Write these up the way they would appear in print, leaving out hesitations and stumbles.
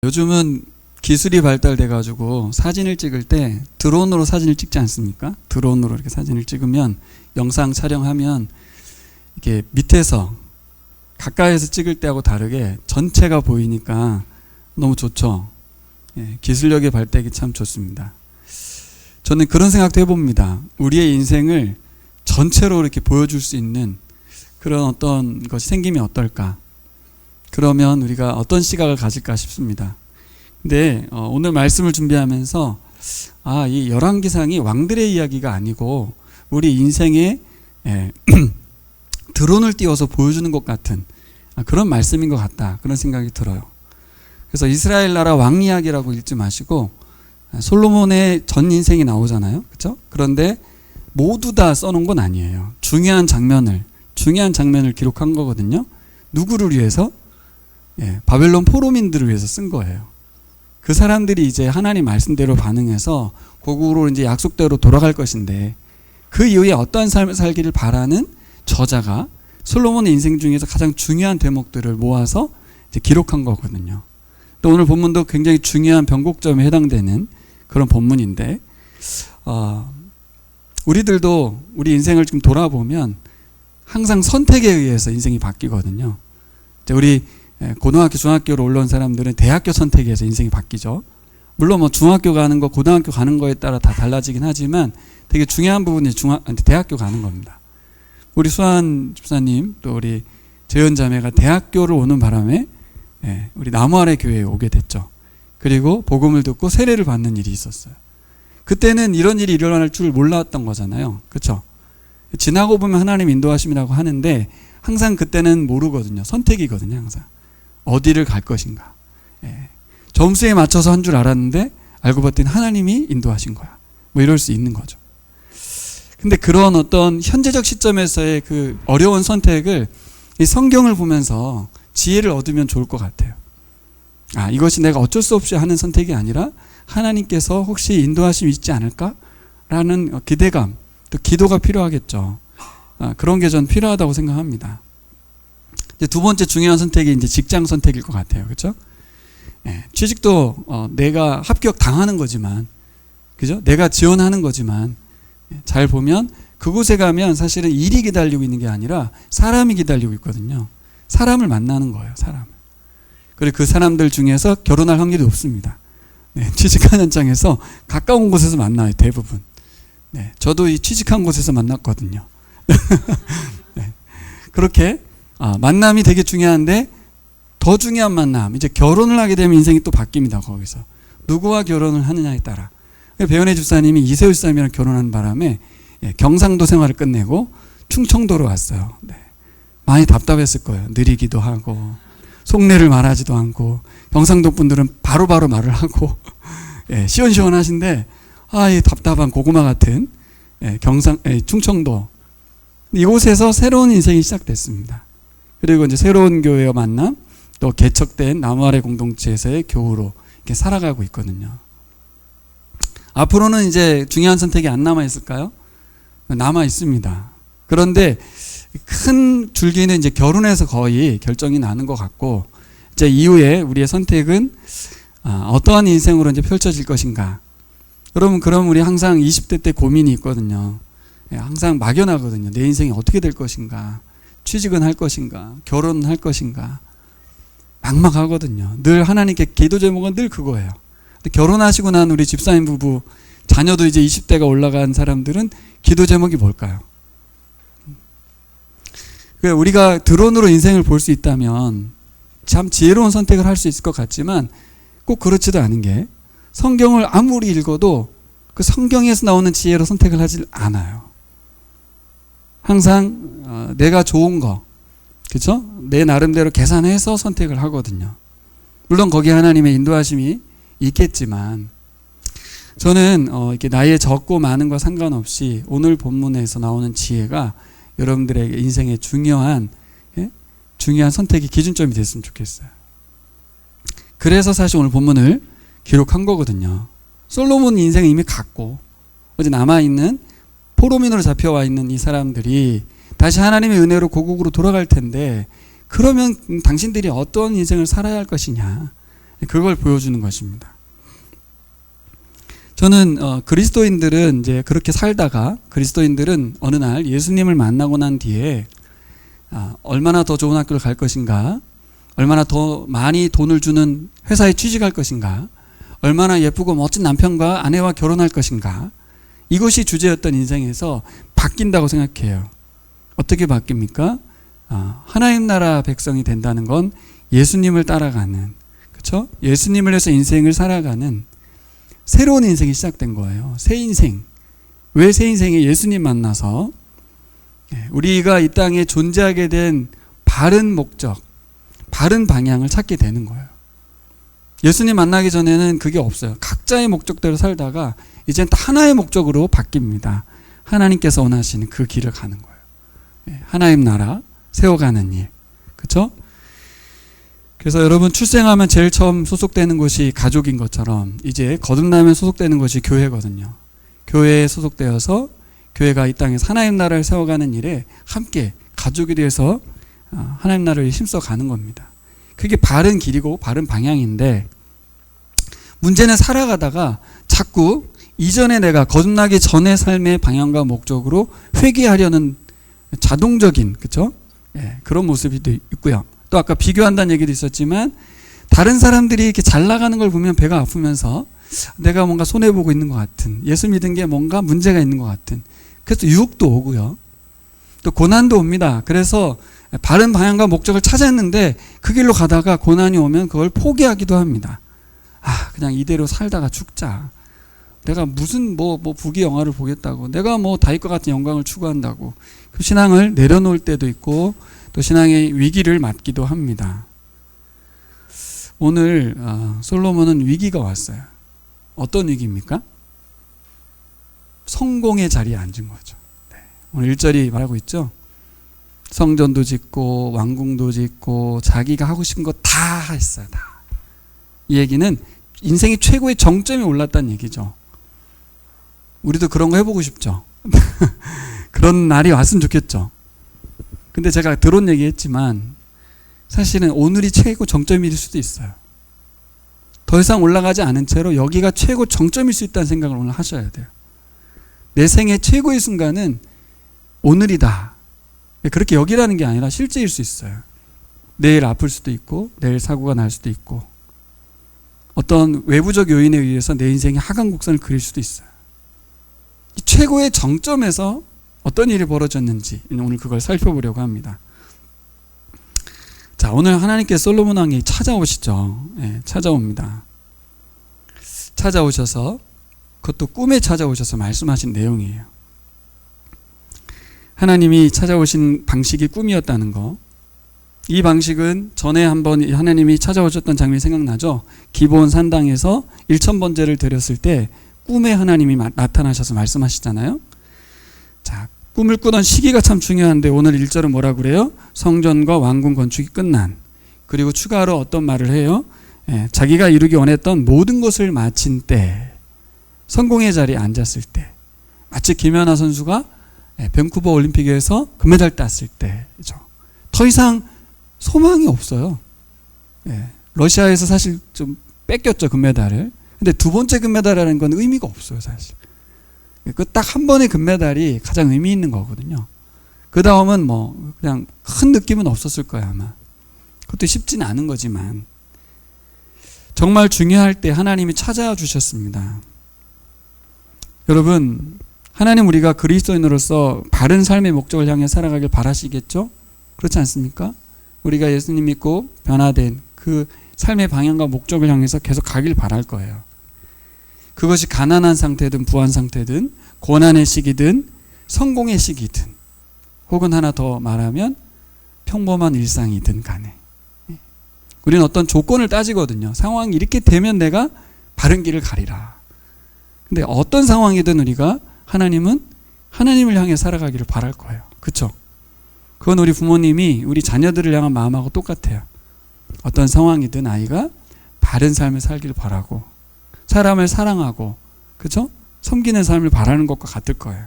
요즘은 기술이 발달돼가지고 사진을 찍을 때 드론으로 사진을 찍지 않습니까? 드론으로 이렇게 사진을 찍으면 영상 촬영하면 이렇게 밑에서 가까이서 찍을 때하고 다르게 전체가 보이니까 너무 좋죠. 기술력의 발달이 참 좋습니다. 저는 그런 생각도 해봅니다. 우리의 인생을 전체로 이렇게 보여줄 수 있는 그런 어떤 것이 생기면 어떨까? 그러면 우리가 어떤 시각을 가질까 싶습니다. 근데 오늘 말씀을 준비하면서 이 열왕기상이 왕들의 이야기가 아니고 우리 인생에 드론을 띄워서 보여주는 것 같은 그런 말씀인 것 같다, 그런 생각이 들어요. 그래서 이스라엘 나라 왕 이야기라고 읽지 마시고 솔로몬의 전 인생이 나오잖아요, 그렇죠? 그런데 모두 다 써놓은 건 아니에요. 중요한 장면을 기록한 거거든요. 누구를 위해서? 바벨론 포로민들을 위해서 쓴 거예요. 그 사람들이 이제 하나님 말씀대로 반응해서 고국으로 이제 약속대로 돌아갈 것인데 그 이후에 어떠한 삶을 살기를 바라는 저자가 솔로몬의 인생 중에서 가장 중요한 대목들을 모아서 이제 기록한 거거든요. 또 오늘 본문도 굉장히 중요한 변곡점에 해당되는 그런 본문인데 우리들도 우리 인생을 좀 돌아보면 항상 선택에 의해서 인생이 바뀌거든요. 우리 고등학교, 중학교로 올라온 사람들은 대학교 선택에 의해서 인생이 바뀌죠. 물론 뭐 중학교 가는 거, 고등학교 가는 거에 따라 다 달라지긴 하지만 되게 중요한 부분이 대학교 가는 겁니다. 우리 수환 집사님 또 우리 재현 자매가 대학교를 오는 바람에 우리 나무 아래 교회에 오게 됐죠. 그리고 복음을 듣고 세례를 받는 일이 있었어요. 그때는 이런 일이 일어날 줄 몰랐던 거잖아요, 그렇죠? 지나고 보면 하나님 인도하심이라고 하는데 항상 그때는 모르거든요. 선택이거든요. 항상 어디를 갈 것인가. 점수에 맞춰서 한 줄 알았는데 알고 봤더니 하나님이 인도하신 거야. 뭐 이럴 수 있는 거죠. 근데 그런 어떤 현재적 시점에서의 그 어려운 선택을 이 성경을 보면서 지혜를 얻으면 좋을 것 같아요. 이것이 내가 어쩔 수 없이 하는 선택이 아니라 하나님께서 혹시 인도하심이 있지 않을까라는 기대감, 또 기도가 필요하겠죠. 그런 게 전 필요하다고 생각합니다. 이제 두 번째 중요한 선택이 이제 직장 선택일 것 같아요, 그렇죠? 취직도 내가 합격 당하는 거지만, 그죠? 내가 지원하는 거지만 잘 보면 그곳에 가면 사실은 일이 기다리고 있는 게 아니라 사람이 기다리고 있거든요. 사람을 만나는 거예요, 사람을. 그리고 그 사람들 중에서 결혼할 확률이 높습니다. 취직한 현장에서 가까운 곳에서 만나요, 대부분. 저도 이 취직한 곳에서 만났거든요. 그렇게 만남이 되게 중요한데 더 중요한 만남, 이제 결혼을 하게 되면 인생이 또 바뀝니다. 거기서 누구와 결혼을 하느냐에 따라. 배현혜 집사님이 이세호 집사님이랑 결혼한 바람에 경상도 생활을 끝내고 충청도로 왔어요. 많이 답답했을 거예요. 느리기도 하고 속내를 말하지도 않고 경상도 분들은 바로바로 말을 하고 시원시원하신데 이 답답한 고구마 같은 충청도 이곳에서 새로운 인생이 시작됐습니다. 그리고 이제 새로운 교회와 만남, 또 개척된 나무 아래 공동체에서의 교우로 이렇게 살아가고 있거든요. 앞으로는 이제 중요한 선택이 안 남아 있을까요? 남아 있습니다. 그런데 큰 줄기는 이제 결혼해서 거의 결정이 나는 것 같고, 이제 이후에 우리의 선택은 어떠한 인생으로 이제 펼쳐질 것인가. 여러분, 그럼 우리 항상 20대 때 고민이 있거든요. 항상 막연하거든요. 내 인생이 어떻게 될 것인가, 취직은 할 것인가, 결혼은 할 것인가, 막막하거든요. 늘 하나님께 기도 제목은 늘 그거예요. 근데 결혼하시고 난 우리 집사님 부부, 자녀도 이제 20대가 올라간 사람들은 기도 제목이 뭘까요? 우리가 드론으로 인생을 볼 수 있다면 참 지혜로운 선택을 할 수 있을 것 같지만 꼭 그렇지도 않은 게, 성경을 아무리 읽어도 그 성경에서 나오는 지혜로 선택을 하질 않아요. 항상 내가 좋은 거, 그렇죠? 내 나름대로 계산해서 선택을 하거든요. 물론 거기에 하나님의 인도하심이 있겠지만, 저는 이렇게 나이에 적고 많은과 상관없이 오늘 본문에서 나오는 지혜가 여러분들에게 인생의 중요한 선택의 기준점이 됐으면 좋겠어요. 그래서 사실 오늘 본문을 기록한 거거든요. 솔로몬 인생은 이미 갔고, 어제 남아있는 포로민으로 잡혀와 있는 이 사람들이 다시 하나님의 은혜로 고국으로 돌아갈 텐데, 그러면 당신들이 어떤 인생을 살아야 할 것이냐, 그걸 보여주는 것입니다. 저는 그리스도인들은 이제 그렇게 살다가 그리스도인들은 어느 날 예수님을 만나고 난 뒤에 얼마나 더 좋은 학교를 갈 것인가, 얼마나 더 많이 돈을 주는 회사에 취직할 것인가, 얼마나 예쁘고 멋진 남편과 아내와 결혼할 것인가, 이것이 주제였던 인생에서 바뀐다고 생각해요. 어떻게 바뀝니까? 하나님 나라 백성이 된다는 건 예수님을 따라가는, 그렇죠? 예수님을 위해서 인생을 살아가는 새로운 인생이 시작된 거예요. 새 인생. 왜 새 인생에 예수님 만나서 우리가 이 땅에 존재하게 된 바른 목적, 바른 방향을 찾게 되는 거예요. 예수님 만나기 전에는 그게 없어요. 각자의 목적대로 살다가 이제는 하나의 목적으로 바뀝니다. 하나님께서 원하시는 그 길을 가는 거예요. 하나님 나라 세워가는 일. 그렇죠? 그래서 여러분 출생하면 제일 처음 소속되는 곳이 가족인 것처럼 이제 거듭나면 소속되는 것이 교회거든요. 교회에 소속되어서 교회가 이 땅에서 하나님 나라를 세워가는 일에 함께 가족이 돼서 하나님 나라를 힘써 가는 겁니다. 그게 바른 길이고 바른 방향인데, 문제는 살아가다가 자꾸 이전에 내가 거듭나기 전의 삶의 방향과 목적으로 회귀하려는 자동적인, 그렇죠? 그런 모습이 있고요. 또 아까 비교한다는 얘기도 있었지만, 다른 사람들이 이렇게 잘 나가는 걸 보면 배가 아프면서 내가 뭔가 손해보고 있는 것 같은, 예수 믿은 게 뭔가 문제가 있는 것 같은, 그래서 유혹도 오고요. 또 고난도 옵니다. 그래서 바른 방향과 목적을 찾았는데 그 길로 가다가 고난이 오면 그걸 포기하기도 합니다. 그냥 이대로 살다가 죽자. 내가 무슨 부귀 영화를 보겠다고, 내가 다윗과 같은 영광을 추구한다고 그 신앙을 내려놓을 때도 있고, 또 신앙의 위기를 맞기도 합니다. 오늘 솔로몬은 위기가 왔어요. 어떤 위기입니까? 성공의 자리에 앉은 거죠. 오늘 1절이 말하고 있죠. 성전도 짓고 왕궁도 짓고 자기가 하고 싶은 거 다 했어요. 다. 이 얘기는 인생의 최고의 정점에 올랐다는 얘기죠. 우리도 그런 거 해보고 싶죠. 그런 날이 왔으면 좋겠죠. 근데 제가 들은 얘기 했지만 사실은 오늘이 최고 정점일 수도 있어요. 더 이상 올라가지 않은 채로 여기가 최고 정점일 수 있다는 생각을 오늘 하셔야 돼요. 내 생애 최고의 순간은 오늘이다. 그렇게 여기라는 게 아니라 실제일 수 있어요. 내일 아플 수도 있고, 내일 사고가 날 수도 있고, 어떤 외부적 요인에 의해서 내 인생의 하강 곡선을 그릴 수도 있어요. 이 최고의 정점에서 어떤 일이 벌어졌는지 오늘 그걸 살펴보려고 합니다. 자, 오늘 하나님께서 솔로몬 왕에게 찾아오시죠. 찾아옵니다. 찾아오셔서, 그것도 꿈에 찾아오셔서 말씀하신 내용이에요. 하나님이 찾아오신 방식이 꿈이었다는 거. 이 방식은 전에 한번 하나님이 찾아오셨던 장면이 생각나죠? 기브온 산당에서 1000번제를 드렸을 때 꿈에 하나님이 나타나셔서 말씀하시잖아요. 자, 꿈을 꾸던 시기가 참 중요한데 오늘 1절은 뭐라고 그래요? 성전과 왕궁 건축이 끝난, 그리고 추가로 어떤 말을 해요? 자기가 이루기 원했던 모든 것을 마친 때, 성공의 자리에 앉았을 때, 마치 김연아 선수가 밴쿠버 올림픽에서 금메달 땄을 때죠. 더 이상 소망이 없어요. 러시아에서 사실 좀 뺏겼죠, 금메달을. 근데 두 번째 금메달이라는 건 의미가 없어요, 사실. 그 딱 한 번의 금메달이 가장 의미 있는 거거든요. 그 다음은 그냥 큰 느낌은 없었을 거예요, 아마. 그것도 쉽지는 않은 거지만 정말 중요할 때 하나님이 찾아와 주셨습니다. 여러분, 하나님 우리가 그리스도인으로서 바른 삶의 목적을 향해 살아가길 바라시겠죠? 그렇지 않습니까? 우리가 예수님 믿고 변화된 그 삶의 방향과 목적을 향해서 계속 가길 바랄 거예요. 그것이 가난한 상태든 부한 상태든 고난의 시기든 성공의 시기든, 혹은 하나 더 말하면 평범한 일상이든 간에 우리는 어떤 조건을 따지거든요. 상황이 이렇게 되면 내가 바른 길을 가리라. 근데 어떤 상황이든 우리가 하나님은 하나님을 향해 살아가기를 바랄 거예요. 그렇죠? 그건 우리 부모님이 우리 자녀들을 향한 마음하고 똑같아요. 어떤 상황이든 아이가 바른 삶을 살기를 바라고 사람을 사랑하고, 그렇죠? 섬기는 삶을 바라는 것과 같을 거예요.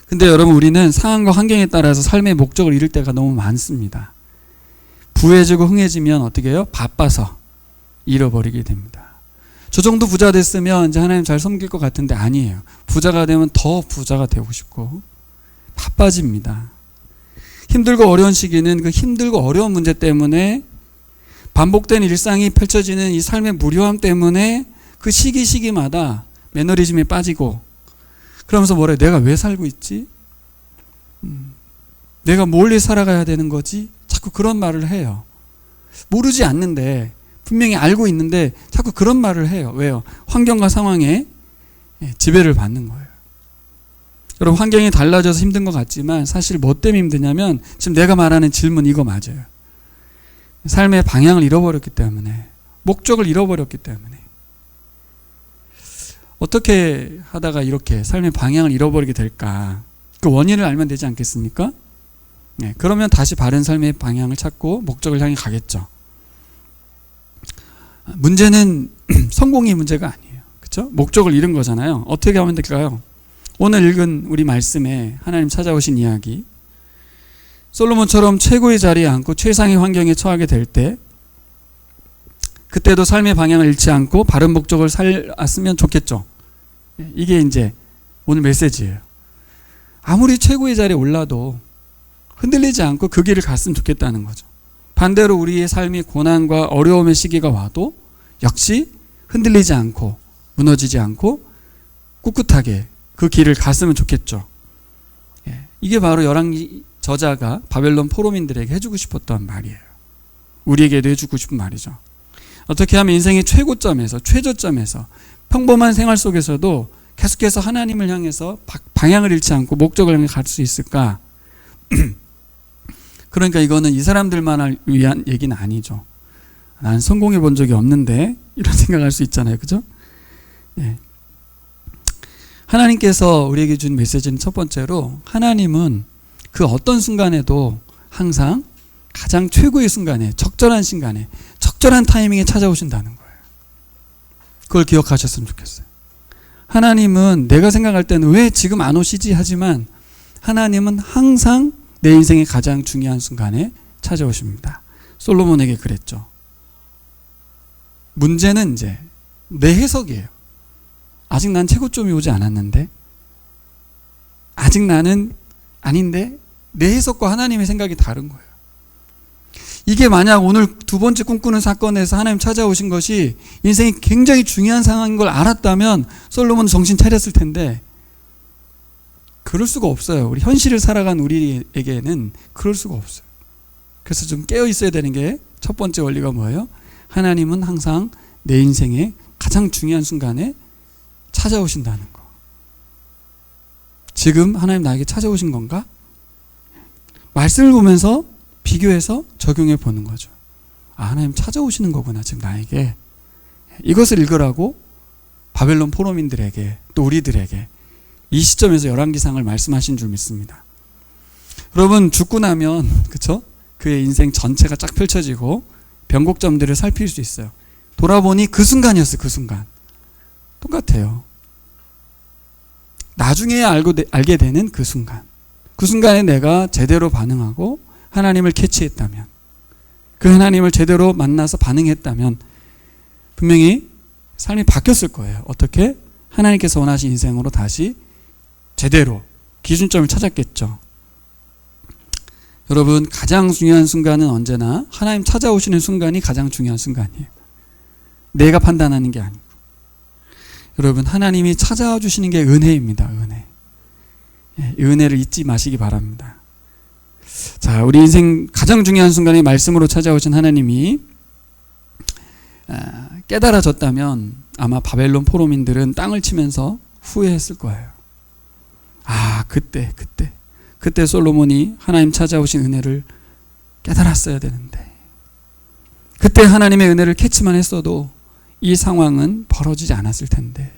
근데 여러분, 우리는 상황과 환경에 따라서 삶의 목적을 잃을 때가 너무 많습니다. 부해지고 흥해지면 어떻게 해요? 바빠서. 잃어버리게 됩니다. 저 정도 부자 됐으면 이제 하나님 잘 섬길 것 같은데 아니에요. 부자가 되면 더 부자가 되고 싶고 바빠집니다. 힘들고 어려운 시기는 그 힘들고 어려운 문제 때문에 반복된 일상이 펼쳐지는 이 삶의 무료함 때문에 그 시기마다 매너리즘에 빠지고 그러면서 뭐래? 내가 왜 살고 있지? 내가 뭘 위해 살아가야 되는 거지? 자꾸 그런 말을 해요. 모르지 않는데 분명히 알고 있는데 자꾸 그런 말을 해요. 왜요? 환경과 상황에 지배를 받는 거예요. 여러분 환경이 달라져서 힘든 것 같지만 사실 뭐 때문에 힘드냐면 지금 내가 말하는 질문 이거 맞아요. 삶의 방향을 잃어버렸기 때문에 목적을 잃어버렸기 때문에 어떻게 하다가 이렇게 삶의 방향을 잃어버리게 될까? 그 원인을 알면 되지 않겠습니까? 네, 그러면 다시 바른 삶의 방향을 찾고 목적을 향해 가겠죠. 문제는 성공이 문제가 아니에요. 그렇죠? 목적을 잃은 거잖아요. 어떻게 하면 될까요? 오늘 읽은 우리 말씀에 하나님 찾아오신 이야기, 솔로몬처럼 최고의 자리에 앉고 최상의 환경에 처하게 될 때 그때도 삶의 방향을 잃지 않고 바른 목적을 살았으면 좋겠죠. 이게 이제 오늘 메시지예요. 아무리 최고의 자리에 올라도 흔들리지 않고 그 길을 갔으면 좋겠다는 거죠. 반대로 우리의 삶이 고난과 어려움의 시기가 와도 역시 흔들리지 않고 무너지지 않고 꿋꿋하게 그 길을 갔으면 좋겠죠. 이게 바로 열왕기 저자가 바벨론 포로민들에게 해주고 싶었던 말이에요. 우리에게도 해주고 싶은 말이죠. 어떻게 하면 인생의 최고점에서 최저점에서 평범한 생활 속에서도 계속해서 하나님을 향해서 방향을 잃지 않고 목적을 향해 갈 수 있을까? 그러니까 이거는 이 사람들만 위한 얘기는 아니죠. 난 성공해 본 적이 없는데 이런 생각할 수 있잖아요. 그죠? 예. 하나님께서 우리에게 준 메시지는 첫 번째로 하나님은 그 어떤 순간에도 항상 가장 최고의 순간에 적절한 시간에 적절한 타이밍에 찾아오신다는 거예요. 그걸 기억하셨으면 좋겠어요. 하나님은 내가 생각할 때는 왜 지금 안 오시지 하지만 하나님은 항상 내 인생의 가장 중요한 순간에 찾아오십니다. 솔로몬에게 그랬죠. 문제는 이제 내 해석이에요. 아직 난 최고점이 오지 않았는데 아직 나는 아닌데 내 해석과 하나님의 생각이 다른 거예요. 이게 만약 오늘 두 번째 꿈꾸는 사건에서 하나님 찾아오신 것이 인생이 굉장히 중요한 상황인 걸 알았다면 솔로몬은 정신 차렸을 텐데 그럴 수가 없어요. 우리 현실을 살아간 우리에게는 그럴 수가 없어요. 그래서 좀 깨어 있어야 되는 게 첫 번째 원리가 뭐예요? 하나님은 항상 내 인생의 가장 중요한 순간에 찾아오신다는 거. 지금 하나님 나에게 찾아오신 건가? 말씀을 보면서 비교해서 적용해 보는 거죠. 아, 하나님 찾아오시는 거구나 지금 나에게. 이것을 읽으라고 바벨론 포로민들에게 또 우리들에게 이 시점에서 열왕기상을 말씀하신 줄 믿습니다. 여러분 죽고 나면 그쵸? 그의 인생 전체가 쫙 펼쳐지고 변곡점들을 살필 수 있어요. 돌아보니 그 순간이었어요. 그 순간. 똑같아요. 나중에 알게 되는 그 순간. 그 순간에 내가 제대로 반응하고 하나님을 캐치했다면 그 하나님을 제대로 만나서 반응했다면 분명히 삶이 바뀌었을 거예요. 어떻게? 하나님께서 원하신 인생으로 다시 제대로 기준점을 찾았겠죠. 여러분 가장 중요한 순간은 언제나 하나님 찾아오시는 순간이 가장 중요한 순간이에요. 내가 판단하는 게 아니고. 여러분 하나님이 찾아와 주시는 게 은혜입니다. 은혜. 은혜를 잊지 마시기 바랍니다. 자, 우리 인생 가장 중요한 순간에 말씀으로 찾아오신 하나님이 깨달아졌다면 아마 바벨론 포로민들은 땅을 치면서 후회했을 거예요. 아, 그때 솔로몬이 하나님 찾아오신 은혜를 깨달았어야 되는데 그때 하나님의 은혜를 캐치만 했어도 이 상황은 벌어지지 않았을 텐데.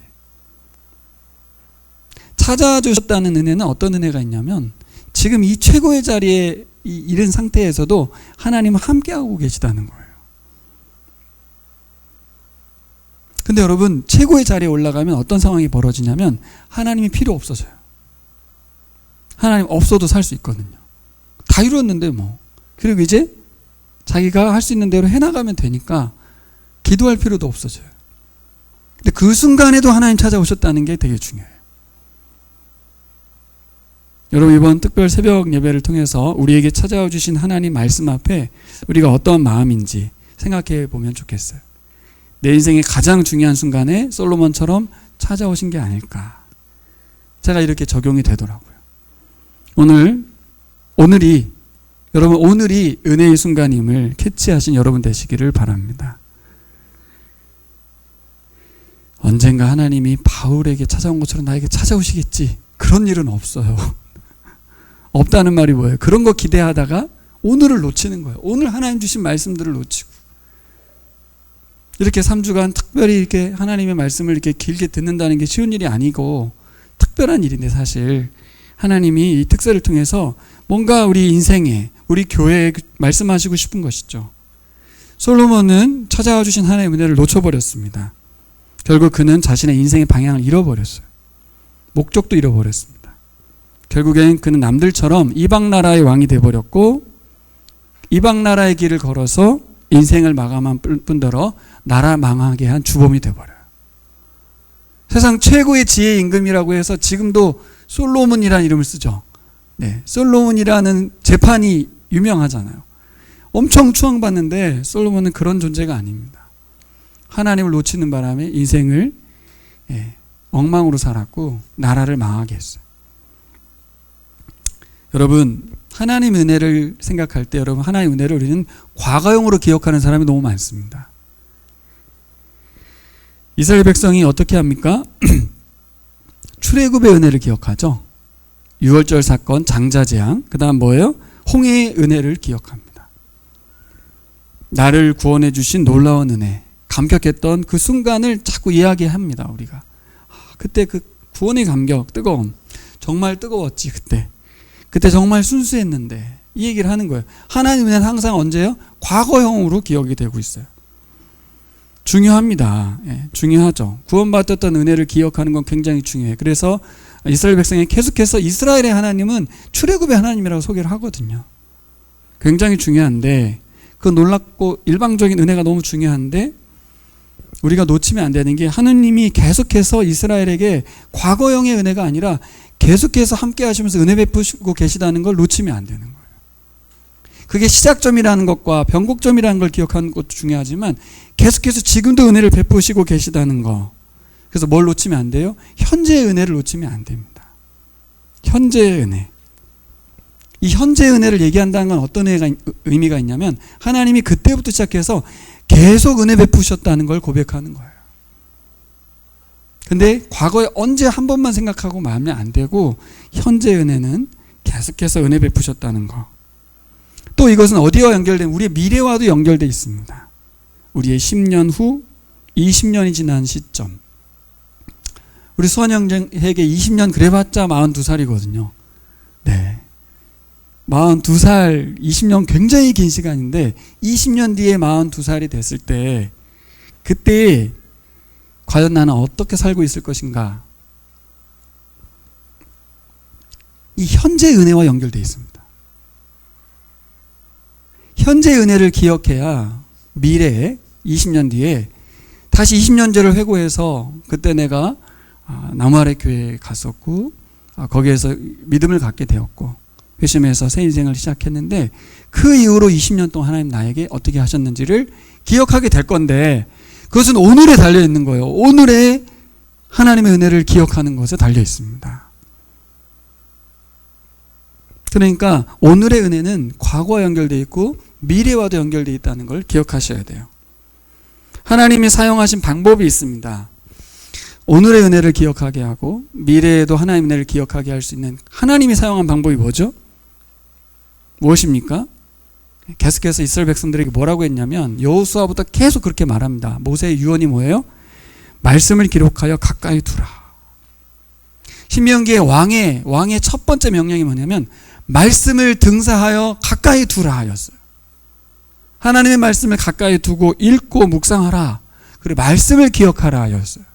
찾아주셨다는 은혜는 어떤 은혜가 있냐면 지금 이 최고의 자리에 이른 상태에서도 하나님은 함께하고 계시다는 거예요. 근데 여러분 최고의 자리에 올라가면 어떤 상황이 벌어지냐면 하나님이 필요 없어져요. 하나님 없어도 살 수 있거든요. 다 이뤘는데 뭐. 그리고 이제 자기가 할 수 있는 대로 해나가면 되니까 기도할 필요도 없어져요. 근데 그 순간에도 하나님 찾아오셨다는 게 되게 중요해요. 여러분, 이번 특별 새벽 예배를 통해서 우리에게 찾아와 주신 하나님 말씀 앞에 우리가 어떤 마음인지 생각해 보면 좋겠어요. 내 인생의 가장 중요한 순간에 솔로몬처럼 찾아오신 게 아닐까. 제가 이렇게 적용이 되더라고요. 오늘이 은혜의 순간임을 캐치하신 여러분 되시기를 바랍니다. 언젠가 하나님이 바울에게 찾아온 것처럼 나에게 찾아오시겠지. 그런 일은 없어요. 없다는 말이 뭐예요? 그런 거 기대하다가 오늘을 놓치는 거예요. 오늘 하나님 주신 말씀들을 놓치고. 이렇게 3주간 특별히 이렇게 하나님의 말씀을 이렇게 길게 듣는다는 게 쉬운 일이 아니고 특별한 일인데, 사실 하나님이 이 특세를 통해서 뭔가 우리 인생에, 우리 교회에 말씀하시고 싶은 것이죠. 솔로몬은 찾아와 주신 하나님의 은혜를 놓쳐버렸습니다. 결국 그는 자신의 인생의 방향을 잃어버렸어요. 목적도 잃어버렸습니다. 결국엔 그는 남들처럼 이방 나라의 왕이 되어버렸고, 이방 나라의 길을 걸어서 인생을 마감한 뿐더러 나라 망하게 한 주범이 되어버려요. 세상 최고의 지혜 임금이라고 해서 지금도 솔로몬이라는 이름을 쓰죠. 네, 솔로몬이라는 재판이 유명하잖아요. 엄청 추앙받는데 솔로몬은 그런 존재가 아닙니다. 하나님을 놓치는 바람에 인생을 엉망으로 살았고 나라를 망하게 했어요. 여러분, 하나님 은혜를 생각할 때 여러분, 하나님 은혜를 우리는 과거형으로 기억하는 사람이 너무 많습니다. 이스라엘 백성이 어떻게 합니까? 출애굽의 은혜를 기억하죠. 유월절 사건, 장자재앙, 그 다음 뭐예요? 홍해의 은혜를 기억합니다. 나를 구원해 주신 놀라운 은혜, 감격했던 그 순간을 자꾸 이야기합니다. 우리가 그때 그 구원의 감격, 뜨거움, 정말 뜨거웠지. 그때 정말 순수했는데, 이 얘기를 하는 거예요. 하나님 은혜는 항상 언제요? 과거형으로 기억이 되고 있어요. 중요합니다. 중요하죠. 구원받았던 은혜를 기억하는 건 굉장히 중요해요. 그래서 이스라엘 백성이 계속해서 이스라엘의 하나님은 출애굽의 하나님이라고 소개를 하거든요. 굉장히 중요한데, 그 놀랍고 일방적인 은혜가 너무 중요한데 우리가 놓치면 안 되는 게, 하느님이 계속해서 이스라엘에게 과거형의 은혜가 아니라 계속해서 함께 하시면서 은혜 베푸시고 계시다는 걸 놓치면 안 되는 거예요. 그게 시작점이라는 것과 변곡점이라는 걸 기억하는 것도 중요하지만 계속해서 지금도 은혜를 베푸시고 계시다는 거. 그래서 뭘 놓치면 안 돼요? 현재의 은혜를 놓치면 안 됩니다. 현재의 은혜. 이 현재의 은혜를 얘기한다는 건 어떤 의미가 있냐면, 하나님이 그때부터 시작해서 계속 은혜 베푸셨다는 걸 고백하는 거예요. 근데 과거에 언제 한 번만 생각하고 마음이 안 되고, 현재의 은혜는 계속해서 은혜 베푸셨다는 거. 또 이것은 어디와 연결된, 우리의 미래와도 연결되어 있습니다. 우리의 10년 후, 20년이 지난 시점. 우리 수원형제에게 20년 그래봤자 42살이거든요. 네. 42살, 20년 굉장히 긴 시간인데 20년 뒤에 42살이 됐을 때, 그때 과연 나는 어떻게 살고 있을 것인가? 이 현재 은혜와 연결되어 있습니다. 현재 은혜를 기억해야 미래에 20년 뒤에 다시 20년 전을 회고해서, 그때 내가 나무 아래 교회에 갔었고 거기에서 믿음을 갖게 되었고 회심해서 새 인생을 시작했는데, 그 이후로 20년 동안 하나님 나에게 어떻게 하셨는지를 기억하게 될 건데, 그것은 오늘에 달려 있는 거예요. 오늘의 하나님의 은혜를 기억하는 것에 달려 있습니다. 그러니까 오늘의 은혜는 과거와 연결되어 있고 미래와도 연결되어 있다는 걸 기억하셔야 돼요. 하나님이 사용하신 방법이 있습니다. 오늘의 은혜를 기억하게 하고 미래에도 하나님의 은혜를 기억하게 할 수 있는 하나님이 사용한 방법이 뭐죠? 무엇입니까? 계속해서 이스라엘 백성들에게 뭐라고 했냐면, 여호수아부터 계속 그렇게 말합니다. 모세의 유언이 뭐예요? 말씀을 기록하여 가까이 두라. 신명기의 왕의 첫 번째 명령이 뭐냐면 말씀을 등사하여 가까이 두라 하였어요. 하나님의 말씀을 가까이 두고 읽고 묵상하라. 그리고 말씀을 기억하라 하였어요.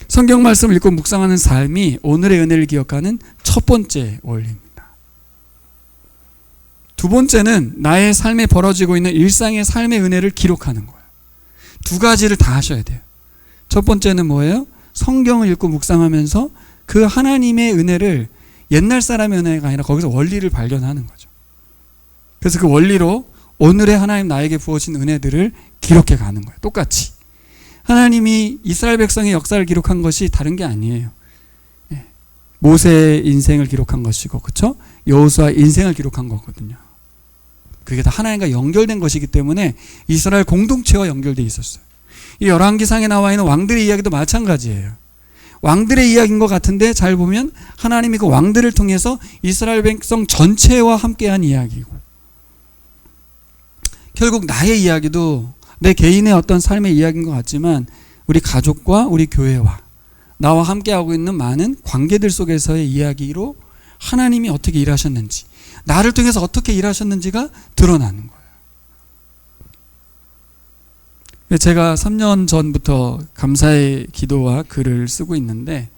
성경 말씀을 읽고 묵상하는 삶이 오늘의 은혜를 기억하는 첫 번째 원리입니다. 두 번째는 나의 삶에 벌어지고 있는 일상의 삶의 은혜를 기록하는 거예요. 두 가지를 다 하셔야 돼요. 첫 번째는 뭐예요? 성경을 읽고 묵상하면서 그 하나님의 은혜를 옛날 사람의 은혜가 아니라 거기서 원리를 발견하는 거죠. 그래서 그 원리로 오늘의 하나님 나에게 부어진 은혜들을 기록해 가는 거예요. 똑같이. 하나님이 이스라엘 백성의 역사를 기록한 것이 다른 게 아니에요. 모세의 인생을 기록한 것이고, 그렇죠? 여호수아의 인생을 기록한 거거든요. 그게 다 하나님과 연결된 것이기 때문에 이스라엘 공동체와 연결되어 있었어요. 이 열왕기상에 나와 있는 왕들의 이야기도 마찬가지예요. 왕들의 이야기인 것 같은데 잘 보면 하나님이 그 왕들을 통해서 이스라엘 백성 전체와 함께한 이야기고, 결국 나의 이야기도 내 개인의 어떤 삶의 이야기인 것 같지만 우리 가족과 우리 교회와 나와 함께하고 있는 많은 관계들 속에서의 이야기로 하나님이 어떻게 일하셨는지, 나를 통해서 어떻게 일하셨는지가 드러나는 거예요. 제가 3년 전부터 감사의 기도와 글을 쓰고 있는데,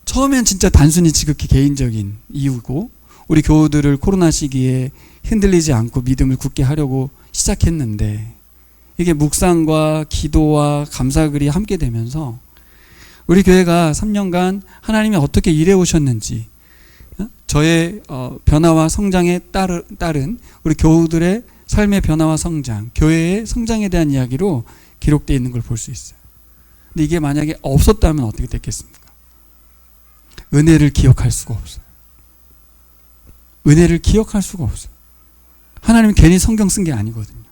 처음엔 진짜 단순히 지극히 개인적인 이유고, 우리 교우들을 코로나 시기에 흔들리지 않고 믿음을 굳게 하려고 시작했는데, 이게 묵상과 기도와 감사글이 함께 되면서 우리 교회가 3년간 하나님이 어떻게 일해 오셨는지, 저의 변화와 성장에 따른 우리 교우들의 삶의 변화와 성장, 교회의 성장에 대한 이야기로 기록되어 있는 걸 볼 수 있어요. 근데 이게 만약에 없었다면 어떻게 됐겠습니까? 은혜를 기억할 수가 없어요. 은혜를 기억할 수가 없어요. 하나님은 괜히 성경 쓴 게 아니거든요.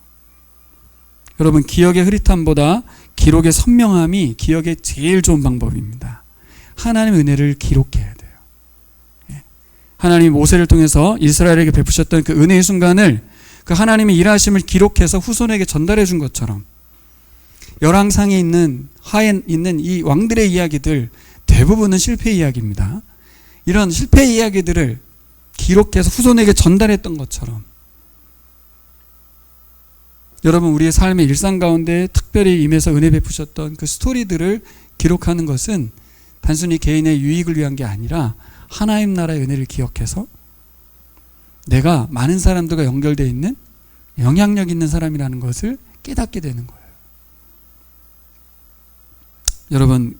여러분, 기억의 흐릿함보다 기록의 선명함이 기억의 제일 좋은 방법입니다. 하나님의 은혜를 기록해야 돼요. 하나님이 모세를 통해서 이스라엘에게 베푸셨던 그 은혜의 순간을, 그 하나님의 일하심을 기록해서 후손에게 전달해 준 것처럼, 열왕상에 있는 하에 있는 이 왕들의 이야기들 대부분은 실패 이야기입니다. 이런 실패 이야기들을 기록해서 후손에게 전달했던 것처럼, 여러분, 우리의 삶의 일상 가운데 특별히 임해서 은혜 베푸셨던 그 스토리들을 기록하는 것은 단순히 개인의 유익을 위한 게 아니라 하나님 나라의 은혜를 기억해서 내가 많은 사람들과 연결되어 있는 영향력 있는 사람이라는 것을 깨닫게 되는 거예요. 여러분,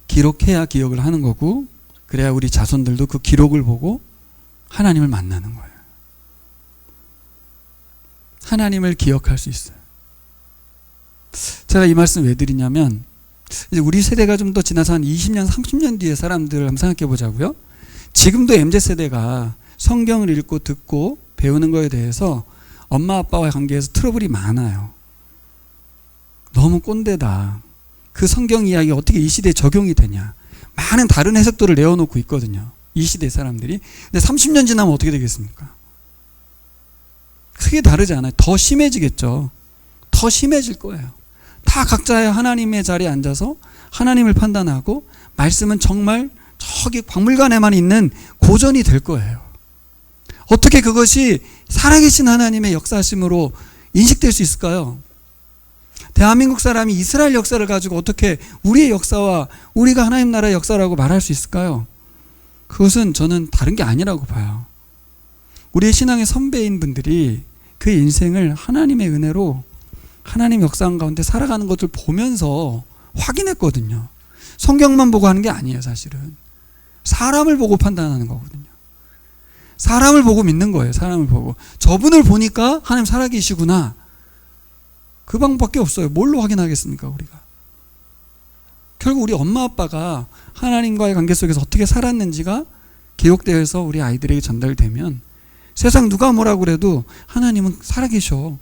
기록해야 기억을 하는 거고, 그래야 우리 자손들도 그 기록을 보고 하나님을 만나는 거예요. 하나님을 기억할 수 있어요. 제가 이 말씀 왜 드리냐면, 이제 우리 세대가 좀 더 지나서 한 20년, 30년 뒤에 사람들을 한번 생각해 보자고요. 지금도 MZ세대가 성경을 읽고 듣고 배우는 거에 대해서 엄마 아빠와의 관계에서 트러블이 많아요. 너무 꼰대다. 그 성경 이야기 어떻게 이 시대에 적용이 되냐. 많은 다른 해석들을 내어놓고 있거든요. 이 시대 사람들이. 근데 30년 지나면 어떻게 되겠습니까? 크게 다르지 않아요. 더 심해지겠죠. 더 심해질 거예요. 다 각자의 하나님의 자리에 앉아서 하나님을 판단하고, 말씀은 정말 저기 박물관에만 있는 고전이 될 거예요. 어떻게 그것이 살아계신 하나님의 역사심으로 인식될 수 있을까요? 대한민국 사람이 이스라엘 역사를 가지고 어떻게 우리의 역사와 우리가 하나님 나라의 역사라고 말할 수 있을까요? 그것은 저는 다른 게 아니라고 봐요. 우리의 신앙의 선배인 분들이 그 인생을 하나님의 은혜로 하나님 역사 가운데 살아가는 것을 보면서 확인했거든요. 성경만 보고 하는 게 아니에요, 사실은. 사람을 보고 판단하는 거거든요. 사람을 보고 믿는 거예요, 사람을 보고. 저분을 보니까 하나님 살아계시구나. 그 방법밖에 없어요. 뭘로 확인하겠습니까, 우리가? 결국 우리 엄마 아빠가 하나님과의 관계 속에서 어떻게 살았는지가 기록되어서 우리 아이들에게 전달되면 세상 누가 뭐라고 그래도 하나님은 살아계셔.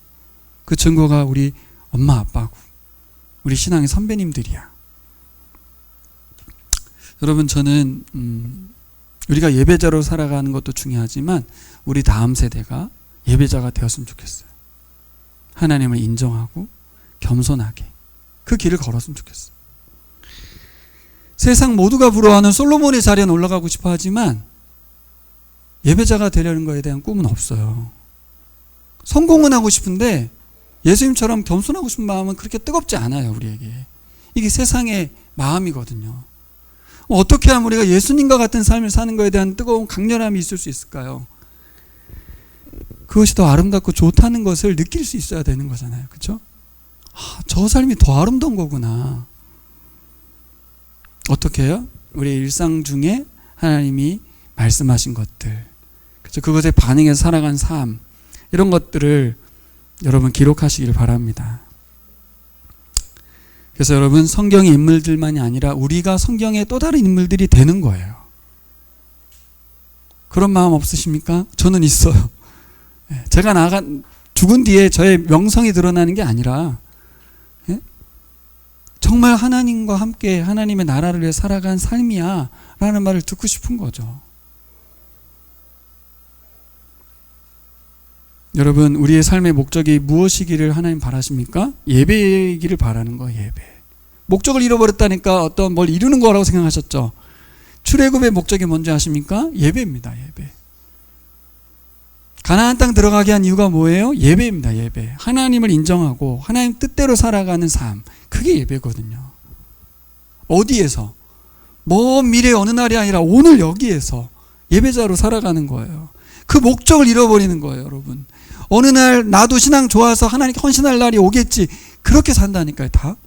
그 증거가 우리 엄마 아빠고 우리 신앙의 선배님들이야. 여러분, 저는 우리가 예배자로 살아가는 것도 중요하지만 우리 다음 세대가 예배자가 되었으면 좋겠어요. 하나님을 인정하고 겸손하게 그 길을 걸었으면 좋겠어요. 세상 모두가 부러워하는 솔로몬의 자리에 올라가고 싶어 하지만 예배자가 되려는 것에 대한 꿈은 없어요. 성공은 하고 싶은데 예수님처럼 겸손하고 싶은 마음은 그렇게 뜨겁지 않아요, 우리에게. 이게 세상의 마음이거든요. 어떻게 하면 우리가 예수님과 같은 삶을 사는 것에 대한 뜨거운 강렬함이 있을 수 있을까요? 그것이 더 아름답고 좋다는 것을 느낄 수 있어야 되는 거잖아요. 그렇죠? 저 삶이 더 아름다운 거구나. 어떻게 해요? 우리 일상 중에 하나님이 말씀하신 것들, 그렇죠? 그것에 반응해서 살아간 삶, 이런 것들을 여러분 기록하시길 바랍니다. 그래서 여러분, 성경의 인물들만이 아니라 우리가 성경의 또 다른 인물들이 되는 거예요. 그런 마음 없으십니까? 저는 있어요. 제가 죽은 뒤에 저의 명성이 드러나는 게 아니라 정말 하나님과 함께 하나님의 나라를 위해 살아간 삶이야 라는 말을 듣고 싶은 거죠. 여러분, 우리의 삶의 목적이 무엇이기를 하나님 바라십니까? 예배이기를 바라는 거예요. 예배. 목적을 잃어버렸다니까 어떤 뭘 이루는 거라고 생각하셨죠? 출애굽의 목적이 뭔지 아십니까? 예배입니다. 예배. 가나안 땅 들어가게 한 이유가 뭐예요? 예배입니다. 예배. 하나님을 인정하고 하나님 뜻대로 살아가는 삶, 그게 예배거든요. 어디에서? 먼 미래 어느 날이 아니라 오늘 여기에서 예배자로 살아가는 거예요. 그 목적을 잃어버리는 거예요. 여러분, 어느 날 나도 신앙 좋아서 하나님께 헌신할 날이 오겠지, 그렇게 산다니까요. 다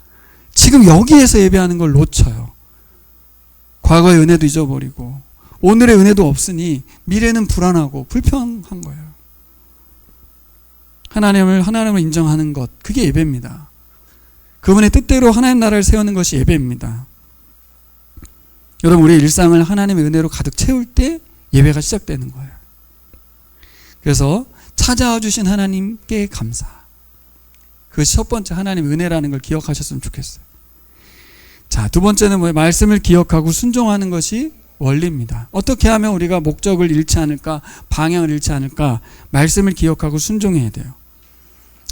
지금 여기에서 예배하는 걸 놓쳐요. 과거의 은혜도 잊어버리고 오늘의 은혜도 없으니 미래는 불안하고 불평한 거예요. 하나님을 인정하는 것, 그게 예배입니다. 그분의 뜻대로 하나님 나라를 세우는 것이 예배입니다. 여러분, 우리의 일상을 하나님의 은혜로 가득 채울 때 예배가 시작되는 거예요. 그래서 찾아와 주신 하나님께 감사, 그것이 첫 번째 하나님의 은혜라는 걸 기억하셨으면 좋겠어요. 자, 두 번째는 뭐예요? 말씀을 기억하고 순종하는 것이 원리입니다. 어떻게 하면 우리가 목적을 잃지 않을까, 방향을 잃지 않을까? 말씀을 기억하고 순종해야 돼요.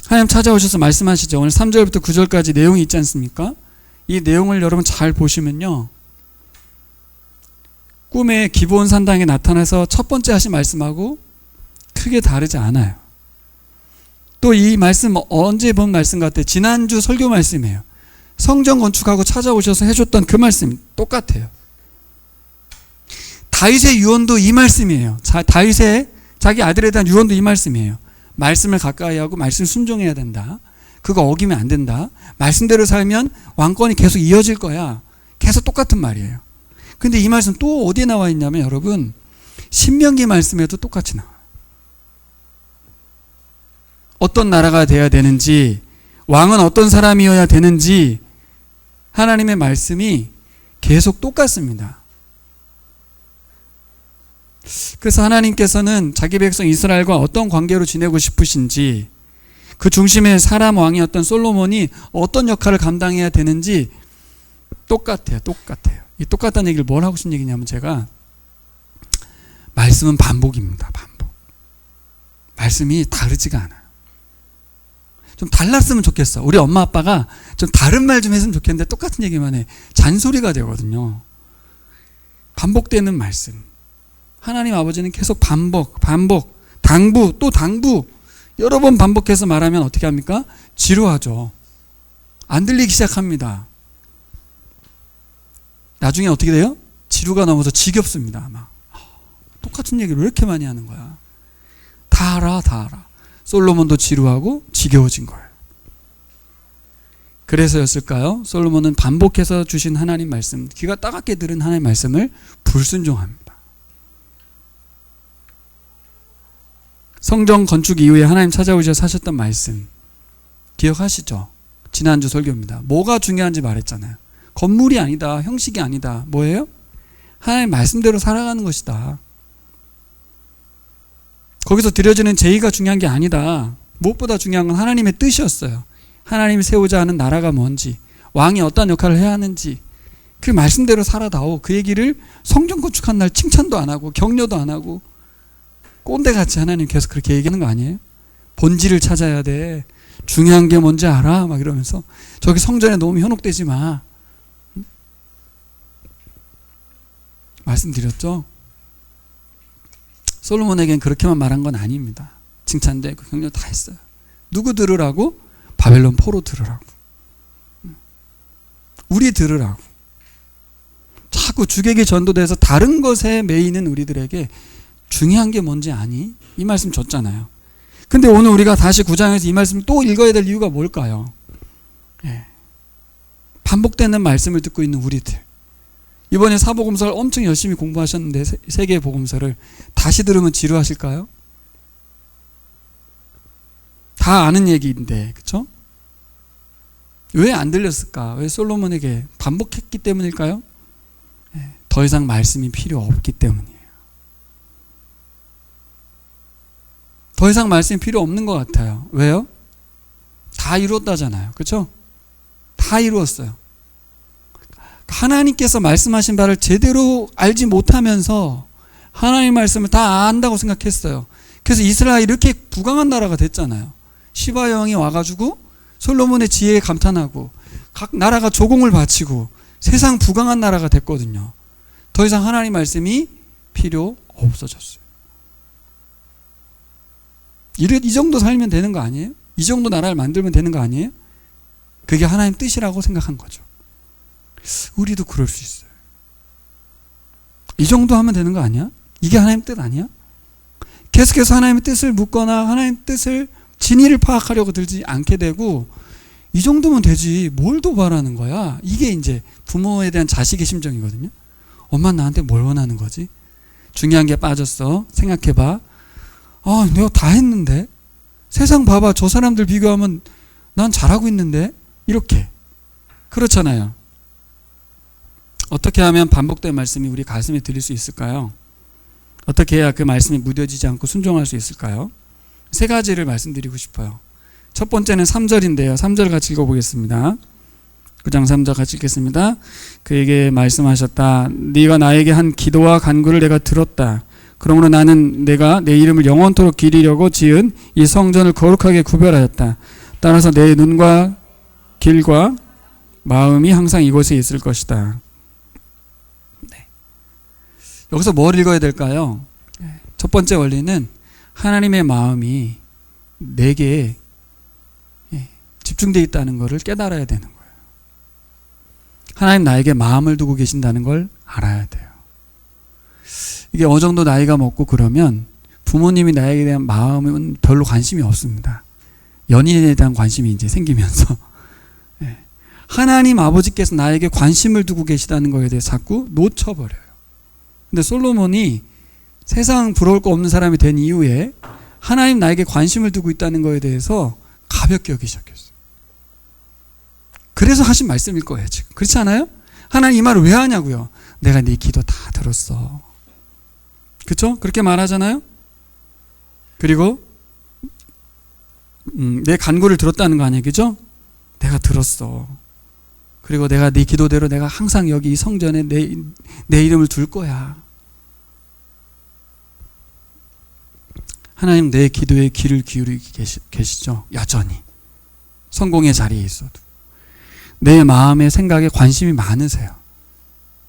하나님 찾아오셔서 말씀하시죠. 오늘 3절부터 9절까지 내용이 있지 않습니까? 이 내용을 여러분 잘 보시면요, 꿈에 기브온 산당에 나타나서 첫 번째 하신 말씀하고 크게 다르지 않아요. 또 이 말씀 언제 본 말씀 같아요? 지난주 설교 말씀이에요. 성전 건축하고 찾아오셔서 해줬던 그 말씀 똑같아요. 다윗의 유언도 이 말씀이에요. 다윗의 자기 아들에 대한 유언도 이 말씀이에요. 말씀을 가까이 하고 말씀 순종해야 된다. 그거 어기면 안 된다. 말씀대로 살면 왕권이 계속 이어질 거야. 계속 똑같은 말이에요. 근데 이 말씀 또 어디에 나와 있냐면 여러분, 신명기 말씀에도 똑같이 나와요. 어떤 나라가 돼야 되는지, 왕은 어떤 사람이어야 되는지 하나님의 말씀이 계속 똑같습니다. 그래서 하나님께서는 자기 백성 이스라엘과 어떤 관계로 지내고 싶으신지, 그 중심에 사람 왕이었던 솔로몬이 어떤 역할을 감당해야 되는지 똑같아요. 똑같아요. 이 똑같다는 얘기를 뭘 하고 싶은 얘기냐면, 제가 말씀은 반복입니다. 반복. 말씀이 다르지가 않아요. 좀 달랐으면 좋겠어. 우리 엄마 아빠가 좀 다른 말 좀 했으면 좋겠는데 똑같은 얘기만 해. 잔소리가 되거든요. 반복되는 말씀. 하나님 아버지는 계속 반복, 당부, 또 당부, 여러 번 반복해서 말하면 어떻게 합니까? 지루하죠. 안 들리기 시작합니다. 나중에 어떻게 돼요? 지루가 넘어서 지겹습니다. 막 똑같은 얘기를 왜 이렇게 많이 하는 거야? 다 알아, 다 알아. 솔로몬도 지루하고 지겨워진 거예요. 그래서였을까요? 솔로몬은 반복해서 주신 하나님 말씀, 귀가 따갑게 들은 하나님 말씀을 불순종합니다. 성전 건축 이후에 하나님 찾아오셔서 하셨던 말씀 기억하시죠? 지난주 설교입니다. 뭐가 중요한지 말했잖아요. 건물이 아니다, 형식이 아니다. 뭐예요? 하나님 말씀대로 살아가는 것이다. 거기서 드려지는 제의가 중요한 게 아니다. 무엇보다 중요한 건 하나님의 뜻이었어요. 하나님이 세우자 하는 나라가 뭔지, 왕이 어떤 역할을 해야 하는지, 그 말씀대로 살아다오. 그 얘기를 성전 건축한 날 칭찬도 안 하고 격려도 안 하고 꼰대같이 하나님 계속 그렇게 얘기하는 거 아니에요? 본질을 찾아야 돼. 중요한 게 뭔지 알아? 막 이러면서 저기 성전에 너무 현혹되지 마. 말씀드렸죠? 솔로몬에겐 그렇게만 말한 건 아닙니다. 칭찬도 했고 격려 다 했어요. 누구 들으라고? 바벨론 포로 들으라고. 우리 들으라고. 자꾸 주객이 전도돼서 다른 것에 매이는 우리들에게 중요한 게 뭔지 아니? 이 말씀 줬잖아요. 근데 오늘 우리가 다시 9장에서 이 말씀을 또 읽어야 될 이유가 뭘까요? 예. 반복되는 말씀을 듣고 있는 우리들. 이번에 사복음서를 엄청 열심히 공부하셨는데 세 개의 복음서를 다시 들으면 지루하실까요? 다 아는 얘기인데, 그렇죠? 왜 안 들렸을까? 왜 솔로몬에게 반복했기 때문일까요? 예. 더 이상 말씀이 필요 없기 때문이에요. 더 이상 말씀이 필요 없는 것 같아요. 왜요? 다 이루었다잖아요. 그렇죠? 다 이루었어요. 하나님께서 말씀하신 바를 제대로 알지 못하면서 하나님의 말씀을 다 안다고 생각했어요. 그래서 이스라엘이 이렇게 부강한 나라가 됐잖아요. 시바 여왕이 와가지고 솔로몬의 지혜에 감탄하고 각 나라가 조공을 바치고 세상 부강한 나라가 됐거든요. 더 이상 하나님 말씀이 필요 없어졌어요. 이 정도 살면 되는 거 아니에요? 이 정도 나라를 만들면 되는 거 아니에요? 그게 하나님 뜻이라고 생각한 거죠. 우리도 그럴 수 있어요. 이 정도 하면 되는 거 아니야? 이게 하나님 뜻 아니야? 계속해서 하나님의 뜻을 묻거나 하나님의 뜻을 진리를 파악하려고 들지 않게 되고 이 정도면 되지 뭘 더 바라는 거야? 이게 이제 부모에 대한 자식의 심정이거든요. 엄마 나한테 뭘 원하는 거지? 중요한 게 빠졌어. 생각해봐. 아, 내가 다 했는데? 세상 봐봐. 저 사람들 비교하면 난 잘하고 있는데? 이렇게. 그렇잖아요. 어떻게 하면 반복된 말씀이 우리 가슴에 들릴 수 있을까요? 어떻게 해야 그 말씀이 무뎌지지 않고 순종할 수 있을까요? 세 가지를 말씀드리고 싶어요. 첫 번째는 3절인데요. 3절 같이 읽어보겠습니다. 9장 3절 같이 읽겠습니다. 그에게 말씀하셨다. 네가 나에게 한 기도와 간구를 내가 들었다. 그러므로 나는 내가 내 이름을 영원토록 기리려고 지은 이 성전을 거룩하게 구별하였다. 따라서 내 눈과 길과 마음이 항상 이곳에 있을 것이다. 네. 여기서 뭘 읽어야 될까요? 첫 번째 원리는 하나님의 마음이 내게 집중되어 있다는 것을 깨달아야 되는 거예요. 하나님 나에게 마음을 두고 계신다는 걸 알아야 돼요. 이게 어느 정도 나이가 먹고 그러면 부모님이 나에게 대한 마음은 별로 관심이 없습니다. 연인에 대한 관심이 이제 생기면서 하나님 아버지께서 나에게 관심을 두고 계시다는 것에 대해 자꾸 놓쳐버려요. 근데 솔로몬이 세상 부러울 거 없는 사람이 된 이후에 하나님 나에게 관심을 두고 있다는 것에 대해서 가볍게 여기기 시작했어요. 그래서 하신 말씀일 거예요, 지금. 그렇지 않아요? 하나님 이 말을 왜 하냐고요? 내가 네 기도 다 들었어. 그렇죠? 그렇게 말하잖아요? 그리고 내 간구를 들었다는 거 아니에요, 그죠? 내가 들었어. 그리고 내가 네 기도대로 내가 항상 여기 이 성전에 내 이름을 둘 거야. 하나님 내 기도에 귀를 기울이고 계시죠? 여전히. 성공의 자리에 있어도. 내 마음의 생각에 관심이 많으세요.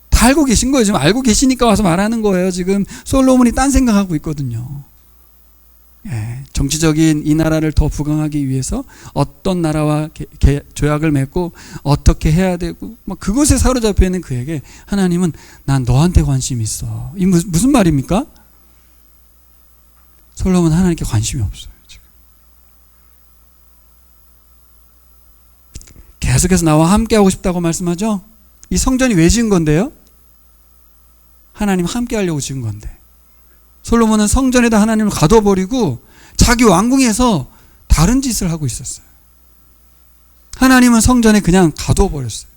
다 알고 계신 거예요. 지금 알고 계시니까 와서 말하는 거예요. 지금 솔로몬이 딴 생각하고 있거든요. 정치적인 이 나라를 더 부강하기 위해서 어떤 나라와 조약을 맺고 어떻게 해야 되고 그것에 사로잡혀 있는 그에게 하나님은 난 너한테 관심이 있어. 이 무슨 말입니까? 솔로몬은 하나님께 관심이 없어요. 지금. 계속해서 나와 함께하고 싶다고 말씀하죠. 이 성전이 왜 지은 건데요? 하나님 함께하려고 지은 건데. 솔로몬은 성전에다 하나님을 가둬버리고 자기 왕궁에서 다른 짓을 하고 있었어요. 하나님은 성전에 그냥 가둬버렸어요.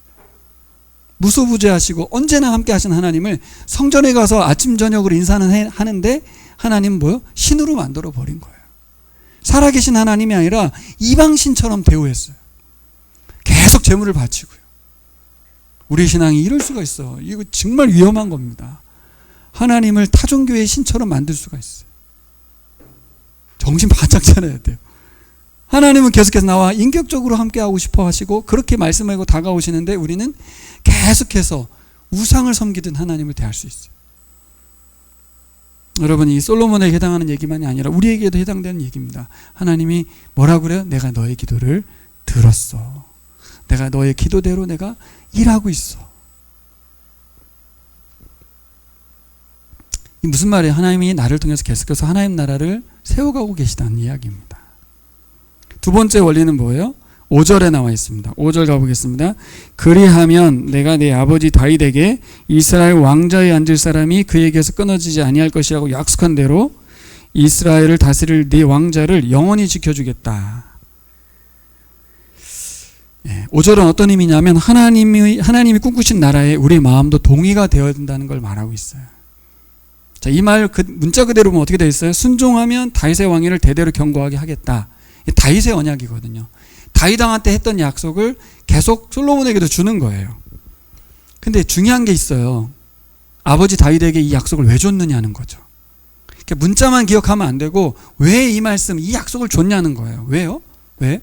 무소부재하시고 언제나 함께 하신 하나님을 성전에 가서 아침 저녁으로 인사는 하는데 하나님은 뭐요? 신으로 만들어 버린 거예요. 살아계신 하나님이 아니라 이방신처럼 대우했어요. 계속 제물을 바치고요. 우리 신앙이 이럴 수가 있어. 이거 정말 위험한 겁니다. 하나님을 타종교의 신처럼 만들 수가 있어요. 정신 바짝 차려야 돼요. 하나님은 계속해서 나와 인격적으로 함께하고 싶어 하시고 그렇게 말씀하고 다가오시는데 우리는 계속해서 우상을 섬기던 하나님을 대할 수 있어요. 여러분, 이 솔로몬에게 해당하는 얘기만이 아니라 우리에게도 해당되는 얘기입니다. 하나님이 뭐라고 그래요? 내가 너의 기도를 들었어. 내가 너의 기도대로 내가 일하고 있어. 이 무슨 말이에요? 하나님이 나를 통해서 계속해서 하나님 나라를 세워가고 계시다는 이야기입니다. 두 번째 원리는 뭐예요? 5절에 나와 있습니다. 5절 가보겠습니다. 그리하면 내가 내 아버지 다윗에게 이스라엘 왕좌에 앉을 사람이 그에게서 끊어지지 아니할 것이라고 약속한 대로 이스라엘을 다스릴 네 왕자를 영원히 지켜주겠다. 5절은 어떤 의미냐면 하나님이 꿈꾸신 나라에 우리의 마음도 동의가 되어야 된다는 걸 말하고 있어요. 자, 이 말 문자 그대로 보면 어떻게 되어 있어요? 순종하면 다윗의 왕위를 대대로 견고하게 하겠다. 다윗의 언약이거든요. 다윗 왕한테 했던 약속을 계속 솔로몬에게도 주는 거예요. 근데 중요한 게 있어요. 아버지 다윗에게 이 약속을 왜 줬느냐는 거죠. 문자만 기억하면 안 되고 왜 이 말씀, 이 약속을 줬냐는 거예요. 왜요? 왜?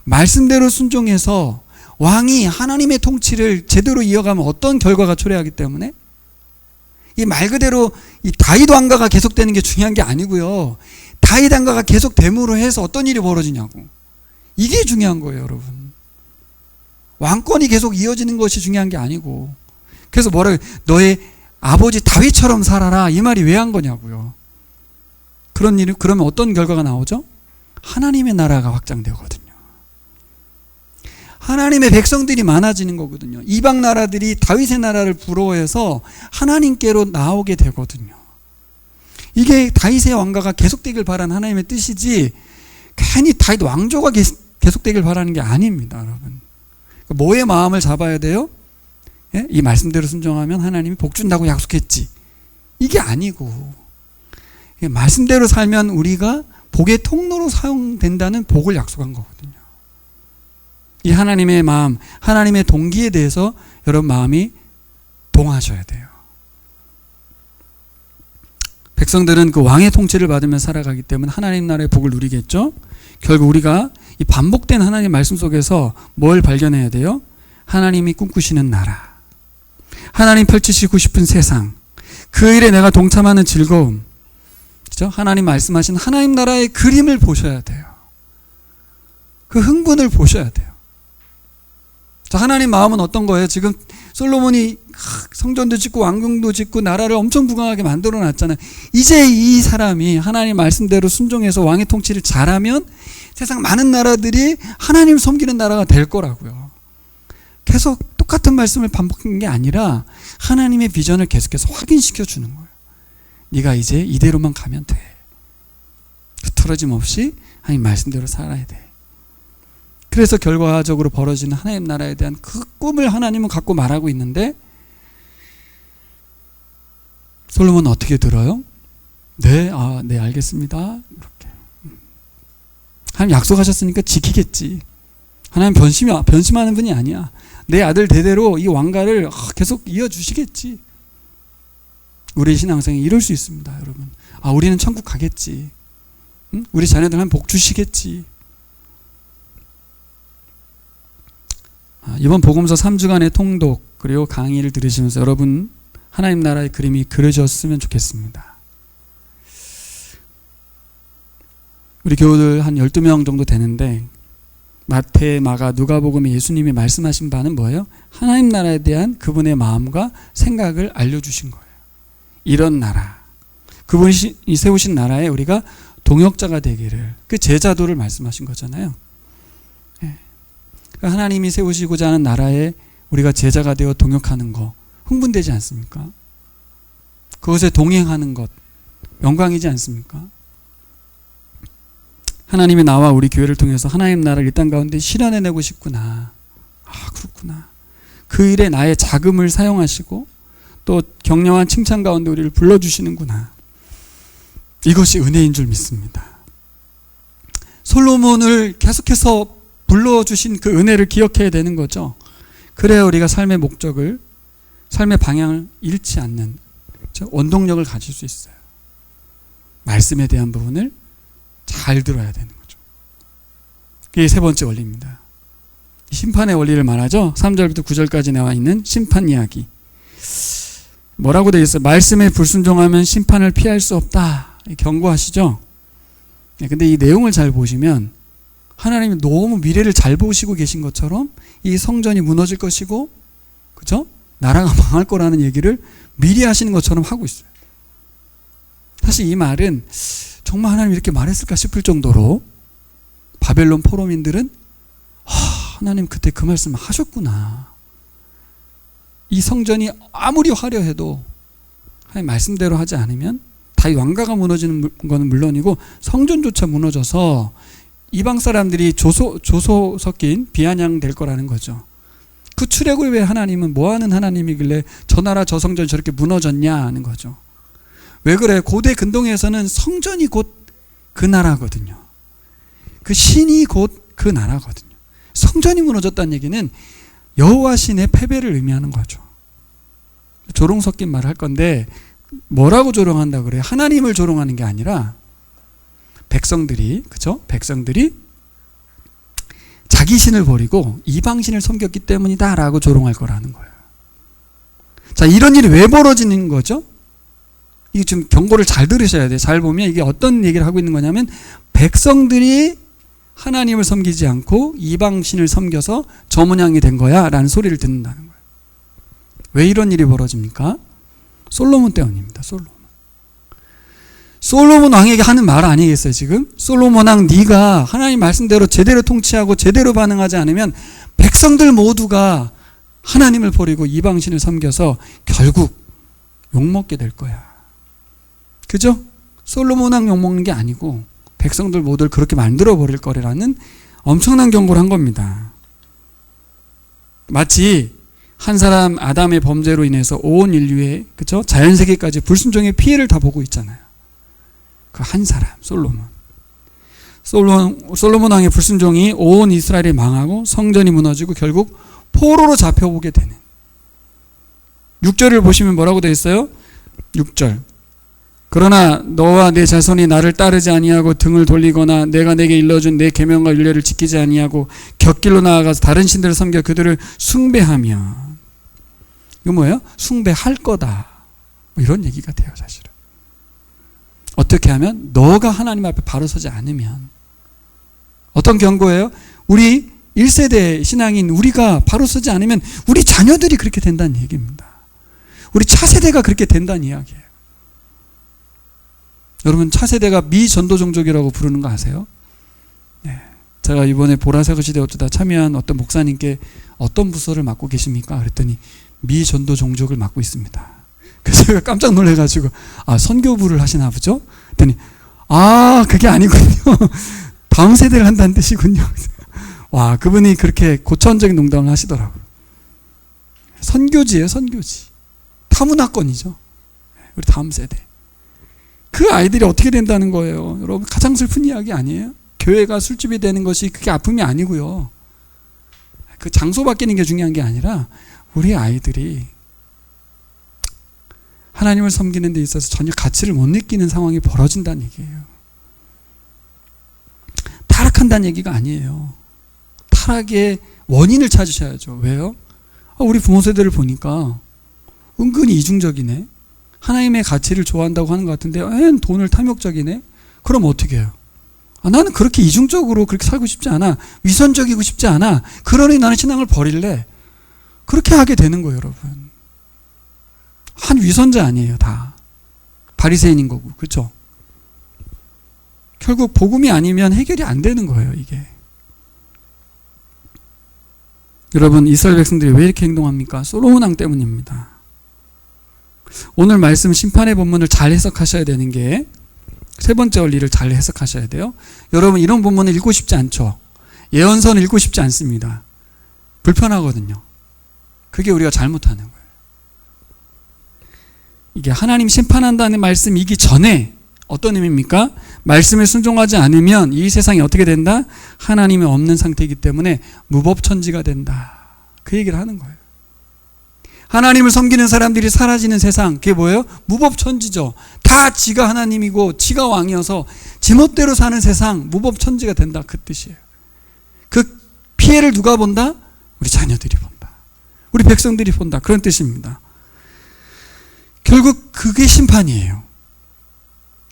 말씀대로 순종해서 왕이 하나님의 통치를 제대로 이어가면 어떤 결과가 초래하기 때문에 이 말 그대로 이 다윗 왕가가 계속되는 게 중요한 게 아니고요. 다윗 왕가가 계속됨으로 해서 어떤 일이 벌어지냐고. 이게 중요한 거예요, 여러분. 왕권이 계속 이어지는 것이 중요한 게 아니고. 그래서 너의 아버지 다윗처럼 살아라. 이 말이 왜 한 거냐고요. 그러면 어떤 결과가 나오죠? 하나님의 나라가 확장되거든요. 하나님의 백성들이 많아지는 거거든요. 이방 나라들이 다윗의 나라를 부러워해서 하나님께로 나오게 되거든요. 이게 다윗의 왕가가 계속되길 바라는 하나님의 뜻이지 괜히 다윗 왕조가 계속되길 바라는 게 아닙니다, 여러분. 뭐의 마음을 잡아야 돼요? 예? 이 말씀대로 순종하면 하나님이 복 준다고 약속했지. 이게 아니고 말씀대로 살면 우리가 복의 통로로 사용된다는 복을 약속한 거거든요. 이 하나님의 마음, 하나님의 동기에 대해서 여러분 마음이 동하셔야 돼요. 백성들은 그 왕의 통치를 받으며 살아가기 때문에 하나님 나라의 복을 누리겠죠. 결국 우리가 이 반복된 하나님의 말씀 속에서 뭘 발견해야 돼요? 하나님이 꿈꾸시는 나라, 하나님 펼치시고 싶은 세상, 그 일에 내가 동참하는 즐거움, 그렇죠? 하나님 말씀하신 하나님 나라의 그림을 보셔야 돼요. 그 흥분을 보셔야 돼요. 자, 하나님 마음은 어떤 거예요? 지금 솔로몬이 성전도 짓고 왕궁도 짓고 나라를 엄청 부강하게 만들어 놨잖아요. 이제 이 사람이 하나님 말씀대로 순종해서 왕의 통치를 잘하면 세상 많은 나라들이 하나님을 섬기는 나라가 될 거라고요. 계속 똑같은 말씀을 반복하는 게 아니라 하나님의 비전을 계속해서 확인시켜 주는 거예요. 네가 이제 이대로만 가면 돼. 흐트러짐 없이 하나님 말씀대로 살아야 돼. 그래서 결과적으로 벌어지는 하나님 나라에 대한 그 꿈을 하나님은 갖고 말하고 있는데 솔로몬은 어떻게 들어요? 네, 네, 알겠습니다. 이렇게. 하나님 약속하셨으니까 지키겠지. 하나님 변심하는 분이 아니야. 내 아들 대대로 이 왕가를 계속 이어주시겠지. 우리 신앙생이 이럴 수 있습니다, 여러분. 우리는 천국 가겠지. 응? 우리 자녀들 하나님 복 주시겠지. 이번 복음서 3주간의 통독 그리고 강의를 들으시면서 여러분 하나님 나라의 그림이 그려졌으면 좋겠습니다. 우리 교우들 한 12명 정도 되는데 마태, 마가, 누가복음에 예수님이 말씀하신 바는 뭐예요? 하나님 나라에 대한 그분의 마음과 생각을 알려주신 거예요. 이런 나라, 그분이 세우신 나라에 우리가 동역자가 되기를, 그 제자도를 말씀하신 거잖아요. 하나님이 세우시고자 하는 나라에 우리가 제자가 되어 동역하는 거 흥분되지 않습니까? 그것에 동행하는 것 영광이지 않습니까? 하나님이 나와 우리 교회를 통해서 하나님 나라를 이 땅 가운데 실현해내고 싶구나. 그렇구나. 그 일에 나의 자금을 사용하시고 또 격려한 칭찬 가운데 우리를 불러주시는구나. 이것이 은혜인 줄 믿습니다. 솔로몬을 계속해서 불러주신 그 은혜를 기억해야 되는 거죠. 그래야 우리가 삶의 목적을, 삶의 방향을 잃지 않는 원동력을 가질 수 있어요. 말씀에 대한 부분을 잘 들어야 되는 거죠. 그게 세 번째 원리입니다. 심판의 원리를 말하죠. 3절부터 9절까지 나와 있는 심판 이야기. 뭐라고 되어 있어요? 말씀에 불순종하면 심판을 피할 수 없다. 경고하시죠. 근데 이 내용을 잘 보시면 하나님이 너무 미래를 잘 보시고 계신 것처럼 이 성전이 무너질 것이고, 그죠? 나라가 망할 거라는 얘기를 미리 하시는 것처럼 하고 있어요. 사실 이 말은 정말 하나님이 이렇게 말했을까 싶을 정도로 바벨론 포로민들은 하나님 그때 그 말씀을 하셨구나. 이 성전이 아무리 화려해도 하나님 말씀대로 하지 않으면 다윗 왕가가 무너지는 것은 물론이고 성전조차 무너져서 이방 사람들이 조소 섞인 비아냥될 거라는 거죠. 그 출애굽의 하나님은 뭐하는 하나님이길래 저 나라 저 성전이 저렇게 무너졌냐 하는 거죠. 왜 그래? 고대 근동에서는 성전이 곧 그 나라거든요. 그 신이 곧 그 나라거든요. 성전이 무너졌다는 얘기는 여호와 신의 패배를 의미하는 거죠. 조롱 섞인 말을 할 건데 뭐라고 조롱한다 그래요? 하나님을 조롱하는 게 아니라 백성들이, 그죠? 백성들이 자기 신을 버리고 이방 신을 섬겼기 때문이다 라고 조롱할 거라는 거예요. 자, 이런 일이 왜 벌어지는 거죠? 이게 지금 경고를 잘 들으셔야 돼요. 잘 보면 이게 어떤 얘기를 하고 있는 거냐면 백성들이 하나님을 섬기지 않고 이방 신을 섬겨서 저 모양이 된 거야 라는 소리를 듣는다는 거예요. 왜 이런 일이 벌어집니까? 솔로몬 때문입니다. 솔로몬 왕에게 하는 말 아니겠어요 지금? 솔로몬 왕, 네가 하나님 말씀대로 제대로 통치하고 제대로 반응하지 않으면 백성들 모두가 하나님을 버리고 이방신을 섬겨서 결국 욕먹게 될 거야. 그죠? 솔로몬 왕 욕먹는 게 아니고 백성들 모두를 그렇게 만들어버릴 거라는 엄청난 경고를 한 겁니다. 마치 한 사람 아담의 범죄로 인해서 온 인류의, 그죠? 자연세계까지 불순종의 피해를 다 보고 있잖아요. 그 한 사람, 솔로몬 왕의 불순종이 온 이스라엘이 망하고 성전이 무너지고 결국 포로로 잡혀오게 되는. 6절을 보시면 뭐라고 되어 있어요? 6절. 그러나 너와 내 자손이 나를 따르지 아니하고 등을 돌리거나 내가 내게 일러준 내 계명과 율례를 지키지 아니하고 곁길로 나아가서 다른 신들을 섬겨 그들을 숭배하며. 이거 뭐예요? 숭배할 거다. 뭐 이런 얘기가 돼요 사실은. 어떻게 하면? 너가 하나님 앞에 바로 서지 않으면. 어떤 경고예요? 우리 1세대 신앙인 우리가 바로 서지 않으면 우리 자녀들이 그렇게 된다는 얘기입니다. 우리 차세대가 그렇게 된다는 이야기예요. 여러분, 차세대가 미전도 종족이라고 부르는 거 아세요? 네. 제가 이번에 보라색 시대 어쩌다 참여한 어떤 목사님께 어떤 부서를 맡고 계십니까? 그랬더니 미전도 종족을 맡고 있습니다. 그래서 제가 깜짝 놀래가지고 선교부를 하시나 보죠? 그랬더니 그게 아니군요. 다음 세대를 한다는 뜻이군요. 와, 그분이 그렇게 고차원적인 농담을 하시더라고요. 선교지예요, 선교지. 타문화권이죠. 우리 다음 세대. 그 아이들이 어떻게 된다는 거예요? 여러분, 가장 슬픈 이야기 아니에요? 교회가 술집이 되는 것이 그게 아픔이 아니고요. 그 장소 바뀌는 게 중요한 게 아니라 우리 아이들이 하나님을 섬기는 데 있어서 전혀 가치를 못 느끼는 상황이 벌어진다는 얘기예요. 타락한다는 얘기가 아니에요. 타락의 원인을 찾으셔야죠. 왜요? 우리 부모 세대를 보니까 은근히 이중적이네. 하나님의 가치를 좋아한다고 하는 것 같은데 돈을 탐욕적이네. 그럼 어떻게 해요? 나는 그렇게 이중적으로 그렇게 살고 싶지 않아. 위선적이고 싶지 않아. 그러니 나는 신앙을 버릴래. 그렇게 하게 되는 거예요, 여러분. 한 위선자 아니에요, 다. 바리새인인 거고, 그렇죠? 결국 복음이 아니면 해결이 안 되는 거예요, 이게. 여러분, 이스라엘 백성들이 왜 이렇게 행동합니까? 솔로몬 왕 때문입니다. 오늘 말씀 심판의 본문을 잘 해석하셔야 되는 게 세 번째 원리를 잘 해석하셔야 돼요. 여러분, 이런 본문을 읽고 싶지 않죠? 예언서는 읽고 싶지 않습니다. 불편하거든요. 그게 우리가 잘못하는 거예요. 이게 하나님 심판한다는 말씀이기 전에 어떤 의미입니까? 말씀에 순종하지 않으면 이 세상이 어떻게 된다? 하나님이 없는 상태이기 때문에 무법천지가 된다. 그 얘기를 하는 거예요. 하나님을 섬기는 사람들이 사라지는 세상, 그게 뭐예요? 무법천지죠. 다 지가 하나님이고 지가 왕이어서 지멋대로 사는 세상, 무법천지가 된다, 그 뜻이에요. 그 피해를 누가 본다? 우리 자녀들이 본다. 우리 백성들이 본다. 그런 뜻입니다. 결국 그게 심판이에요.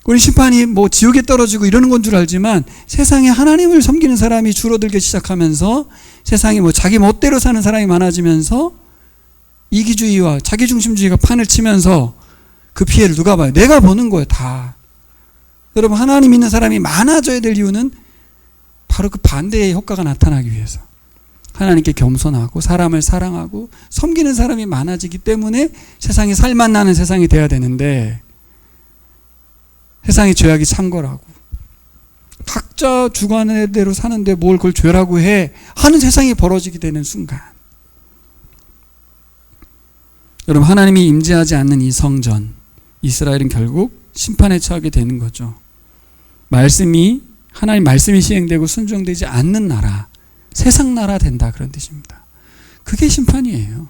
우리 심판이 지옥에 떨어지고 이러는 건 줄 알지만 세상에 하나님을 섬기는 사람이 줄어들기 시작하면서 세상에 자기 멋대로 사는 사람이 많아지면서 이기주의와 자기중심주의가 판을 치면서 그 피해를 누가 봐요? 내가 보는 거예요, 다. 여러분, 하나님 믿는 사람이 많아져야 될 이유는 바로 그 반대의 효과가 나타나기 위해서. 하나님께 겸손하고 사람을 사랑하고 섬기는 사람이 많아지기 때문에 세상이 살맛 나는 세상이 돼야 되는데, 세상이 죄악이 창궐하고 각자 주관의 대로 사는데 뭘 그걸 죄라고 해 하는 세상이 벌어지게 되는 순간, 여러분, 하나님이 임재하지 않는 이 성전, 이스라엘은 결국 심판에 처하게 되는 거죠. 하나님 말씀이 시행되고 순종되지 않는 나라, 세상 나라 된다, 그런 뜻입니다. 그게 심판이에요.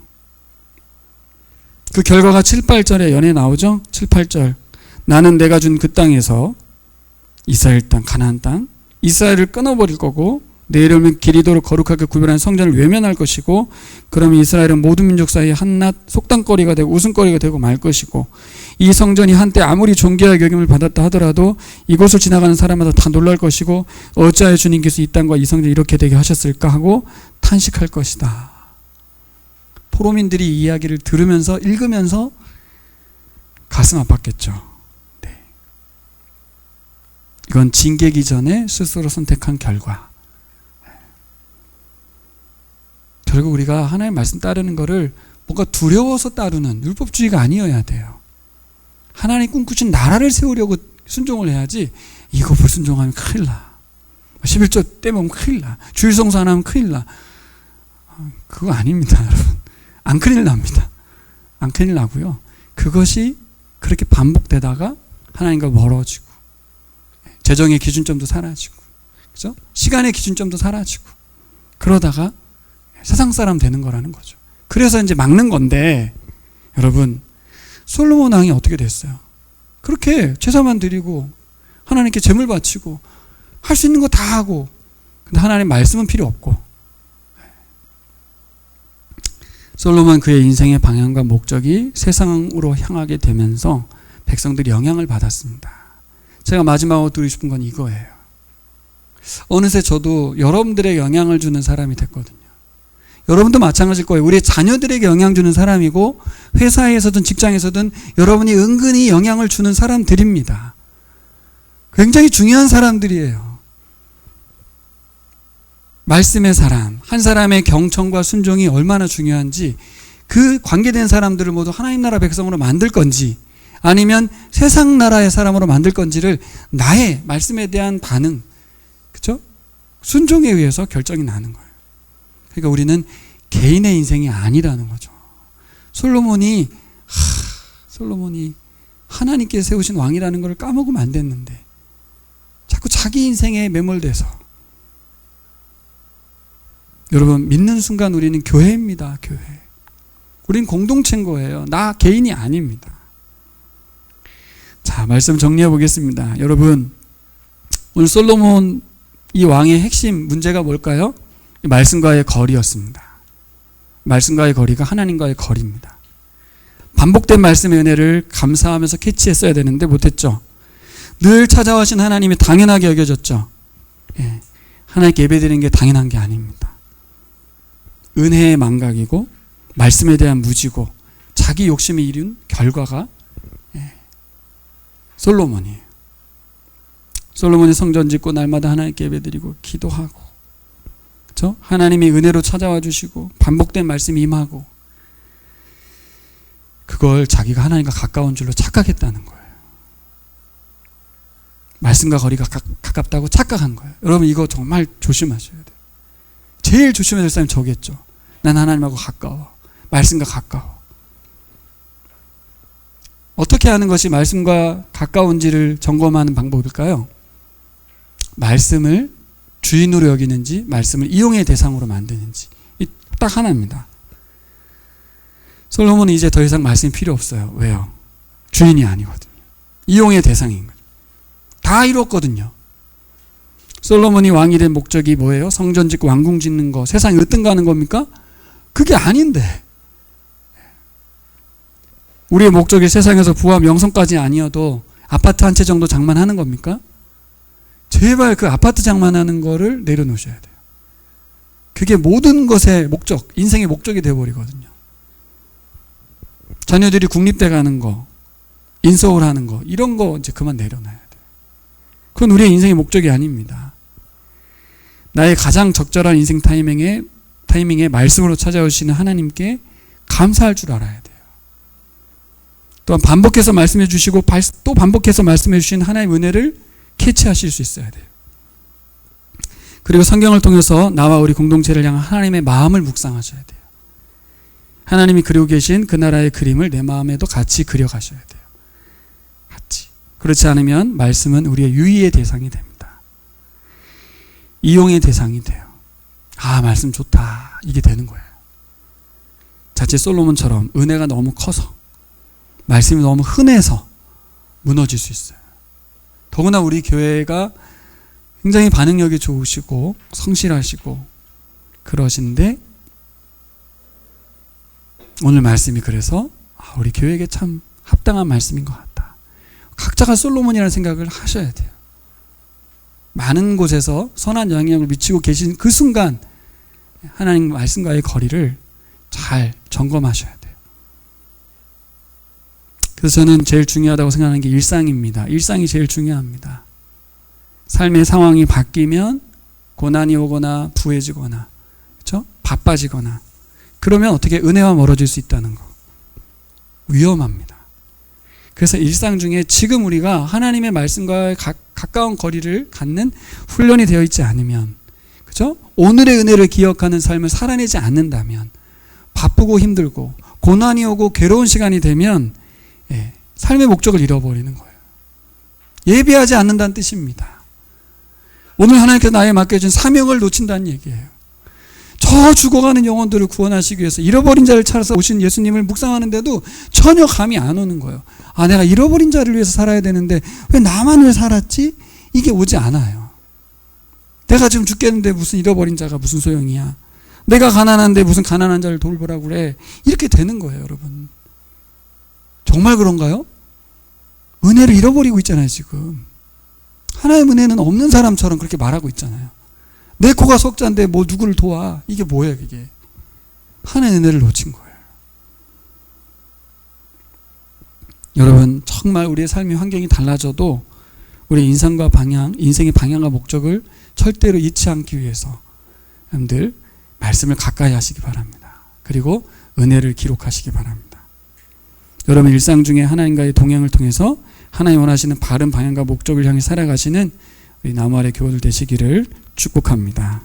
그 결과가 7, 8절에 연에 나오죠. 7, 8절. 나는 내가 준 그 땅에서, 이스라엘 땅, 가나안 땅, 이스라엘을 끊어버릴 거고, 내 이름을 길이도록 거룩하게 구별한 성전을 외면할 것이고, 그러면 이스라엘은 모든 민족 사이에 한낱 속담거리가 되고 웃음거리가 되고 말 것이고, 이 성전이 한때 아무리 존귀하게 여김을 받았다 하더라도 이곳을 지나가는 사람마다 다 놀랄 것이고, 어찌하여 주님께서 이 땅과 이 성전이 이렇게 되게 하셨을까 하고 탄식할 것이다. 포로민들이 이 이야기를 들으면서, 읽으면서 가슴 아팠겠죠. 네. 이건 징계기 전에 스스로 선택한 결과. 결국 우리가 하나님의 말씀 따르는 것을 뭔가 두려워서 따르는 율법주의가 아니어야 돼요. 하나님 꿈꾸신 나라를 세우려고 순종을 해야지, 이거 불순종하면 큰일 나, 11조 떼면 큰일 나, 주일 성수 안 하면 큰일 나, 그거 아닙니다, 여러분. 안 큰일 납니다. 안 큰일 나고요. 그것이 그렇게 반복되다가 하나님과 멀어지고, 재정의 기준점도 사라지고, 그죠? 시간의 기준점도 사라지고, 그러다가 세상 사람 되는 거라는 거죠. 그래서 이제 막는 건데, 여러분, 솔로몬 왕이 어떻게 됐어요? 그렇게 제사만 드리고 하나님께 제물 바치고 할 수 있는 거 다 하고, 근데 하나님 말씀은 필요 없고. 솔로몬 그의 인생의 방향과 목적이 세상으로 향하게 되면서 백성들이 영향을 받았습니다. 제가 마지막으로 드리고 싶은 건 이거예요. 어느새 저도 여러분들에게 영향을 주는 사람이 됐거든요. 여러분도 마찬가지일 거예요. 우리 자녀들에게 영향 주는 사람이고, 회사에서든 직장에서든 여러분이 은근히 영향을 주는 사람들입니다. 굉장히 중요한 사람들이에요. 말씀의 사람, 한 사람의 경청과 순종이 얼마나 중요한지, 그 관계된 사람들을 모두 하나님 나라 백성으로 만들 건지 아니면 세상 나라의 사람으로 만들 건지를 나의 말씀에 대한 반응, 그렇죠? 순종에 의해서 결정이 나는 거예요. 그러니까 우리는 개인의 인생이 아니라는 거죠. 솔로몬이 하나님께 세우신 왕이라는 걸 까먹으면 안 됐는데 자꾸 자기 인생에 매몰돼서. 여러분, 믿는 순간 우리는 교회입니다. 교회. 우린 공동체인 거예요. 나 개인이 아닙니다. 자, 말씀 정리해 보겠습니다. 여러분, 오늘 솔로몬 이 왕의 핵심 문제가 뭘까요? 말씀과의 거리였습니다. 말씀과의 거리가 하나님과의 거리입니다. 반복된 말씀의 은혜를 감사하면서 캐치했어야 되는데 못했죠. 늘 찾아오신 하나님이 당연하게 여겨졌죠. 예, 하나님께 예배드리는 게 당연한 게 아닙니다. 은혜의 망각이고 말씀에 대한 무지고 자기 욕심이 이룬 결과가 솔로몬이에요. 솔로몬이 성전 짓고 날마다 하나님께 예배드리고 기도하고, 그렇죠? 하나님이 은혜로 찾아와 주시고 반복된 말씀이 임하고, 그걸 자기가 하나님과 가까운 줄로 착각했다는 거예요. 말씀과 거리가 가깝다고 착각한 거예요. 여러분, 이거 정말 조심하셔야 돼요. 제일 조심해야 될 사람이 저겠죠. 난 하나님하고 가까워, 말씀과 가까워. 어떻게 하는 것이 말씀과 가까운지를 점검하는 방법일까요? 말씀을 주인으로 여기는지 말씀을 이용의 대상으로 만드는지, 딱 하나입니다. 솔로몬은 이제 더 이상 말씀이 필요 없어요. 왜요? 주인이 아니거든요. 이용의 대상인 거죠. 다 이뤘거든요. 솔로몬이 왕이 된 목적이 뭐예요? 성전 짓고 왕궁 짓는 거, 세상에 으뜸 가는 겁니까? 그게 아닌데, 우리의 목적이 세상에서 부와 명성까지 아니어도 아파트 한 채 정도 장만하는 겁니까? 제발 그 아파트 장만하는 거를 내려놓으셔야 돼요. 그게 모든 것의 목적, 인생의 목적이 되어버리거든요. 자녀들이 국립대 가는 거, 인서울 하는 거, 이런 거 이제 그만 내려놔야 돼요. 그건 우리의 인생의 목적이 아닙니다. 나의 가장 적절한 인생 타이밍에 말씀으로 찾아오시는 하나님께 감사할 줄 알아야 돼요. 또한 반복해서 말씀해 주시고 또 반복해서 말씀해 주신 하나님의 은혜를 캐치하실 수 있어야 돼요. 그리고 성경을 통해서 나와 우리 공동체를 향한 하나님의 마음을 묵상하셔야 돼요. 하나님이 그리고 계신 그 나라의 그림을 내 마음에도 같이 그려가셔야 돼요. 같이. 그렇지 않으면 말씀은 우리의 유의의 대상이 됩니다. 이용의 대상이 돼요. 아, 말씀 좋다. 이게 되는 거예요. 자칫 솔로몬처럼 은혜가 너무 커서, 말씀이 너무 흔해서 무너질 수 있어요. 더구나 우리 교회가 굉장히 반응력이 좋으시고 성실하시고 그러신데, 오늘 말씀이 그래서 우리 교회에게 참 합당한 말씀인 것 같다. 각자가 솔로몬이라는 생각을 하셔야 돼요. 많은 곳에서 선한 영향력을 미치고 계신 그 순간 하나님 말씀과의 거리를 잘 점검하셔야 돼요. 그래서 저는 제일 중요하다고 생각하는 게 일상입니다. 일상이 제일 중요합니다. 삶의 상황이 바뀌면 고난이 오거나 부해지거나, 그렇죠? 바빠지거나, 그러면 어떻게 은혜와 멀어질 수 있다는 거. 위험합니다. 그래서 일상 중에 지금 우리가 하나님의 말씀과 가까운 거리를 갖는 훈련이 되어 있지 않으면, 그죠? 오늘의 은혜를 기억하는 삶을 살아내지 않는다면, 바쁘고 힘들고 고난이 오고 괴로운 시간이 되면 삶의 목적을 잃어버리는 거예요. 예비하지 않는다는 뜻입니다. 오늘 하나님께서 나에게 맡겨진 사명을 놓친다는 얘기예요. 저 죽어가는 영혼들을 구원하시기 위해서 잃어버린 자를 찾아서 오신 예수님을 묵상하는데도 전혀 감이 안 오는 거예요. 아, 내가 잃어버린 자를 위해서 살아야 되는데 왜 나만 왜 살았지? 이게 오지 않아요. 내가 지금 죽겠는데 무슨 잃어버린 자가 무슨 소용이야. 내가 가난한데 무슨 가난한 자를 돌보라고 그래. 이렇게 되는 거예요, 여러분. 정말 그런가요? 은혜를 잃어버리고 있잖아요, 지금. 하나님의 은혜는 없는 사람처럼 그렇게 말하고 있잖아요. 내 코가 석자인데 뭐 누구를 도와. 이게 뭐예요, 이게. 하나님의 은혜를 놓친 거예요. 여러분, 정말 우리의 삶의 환경이 달라져도 우리의 인생과 방향, 인생의 방향과 목적을 절대로 잊지 않기 위해서 여러분들 말씀을 가까이 하시기 바랍니다. 그리고 은혜를 기록하시기 바랍니다. 여러분 일상 중에 하나님과의 동행을 통해서 하나님 원하시는 바른 방향과 목적을 향해 살아가시는 우리 나무 아래 교우들 되시기를 축복합니다.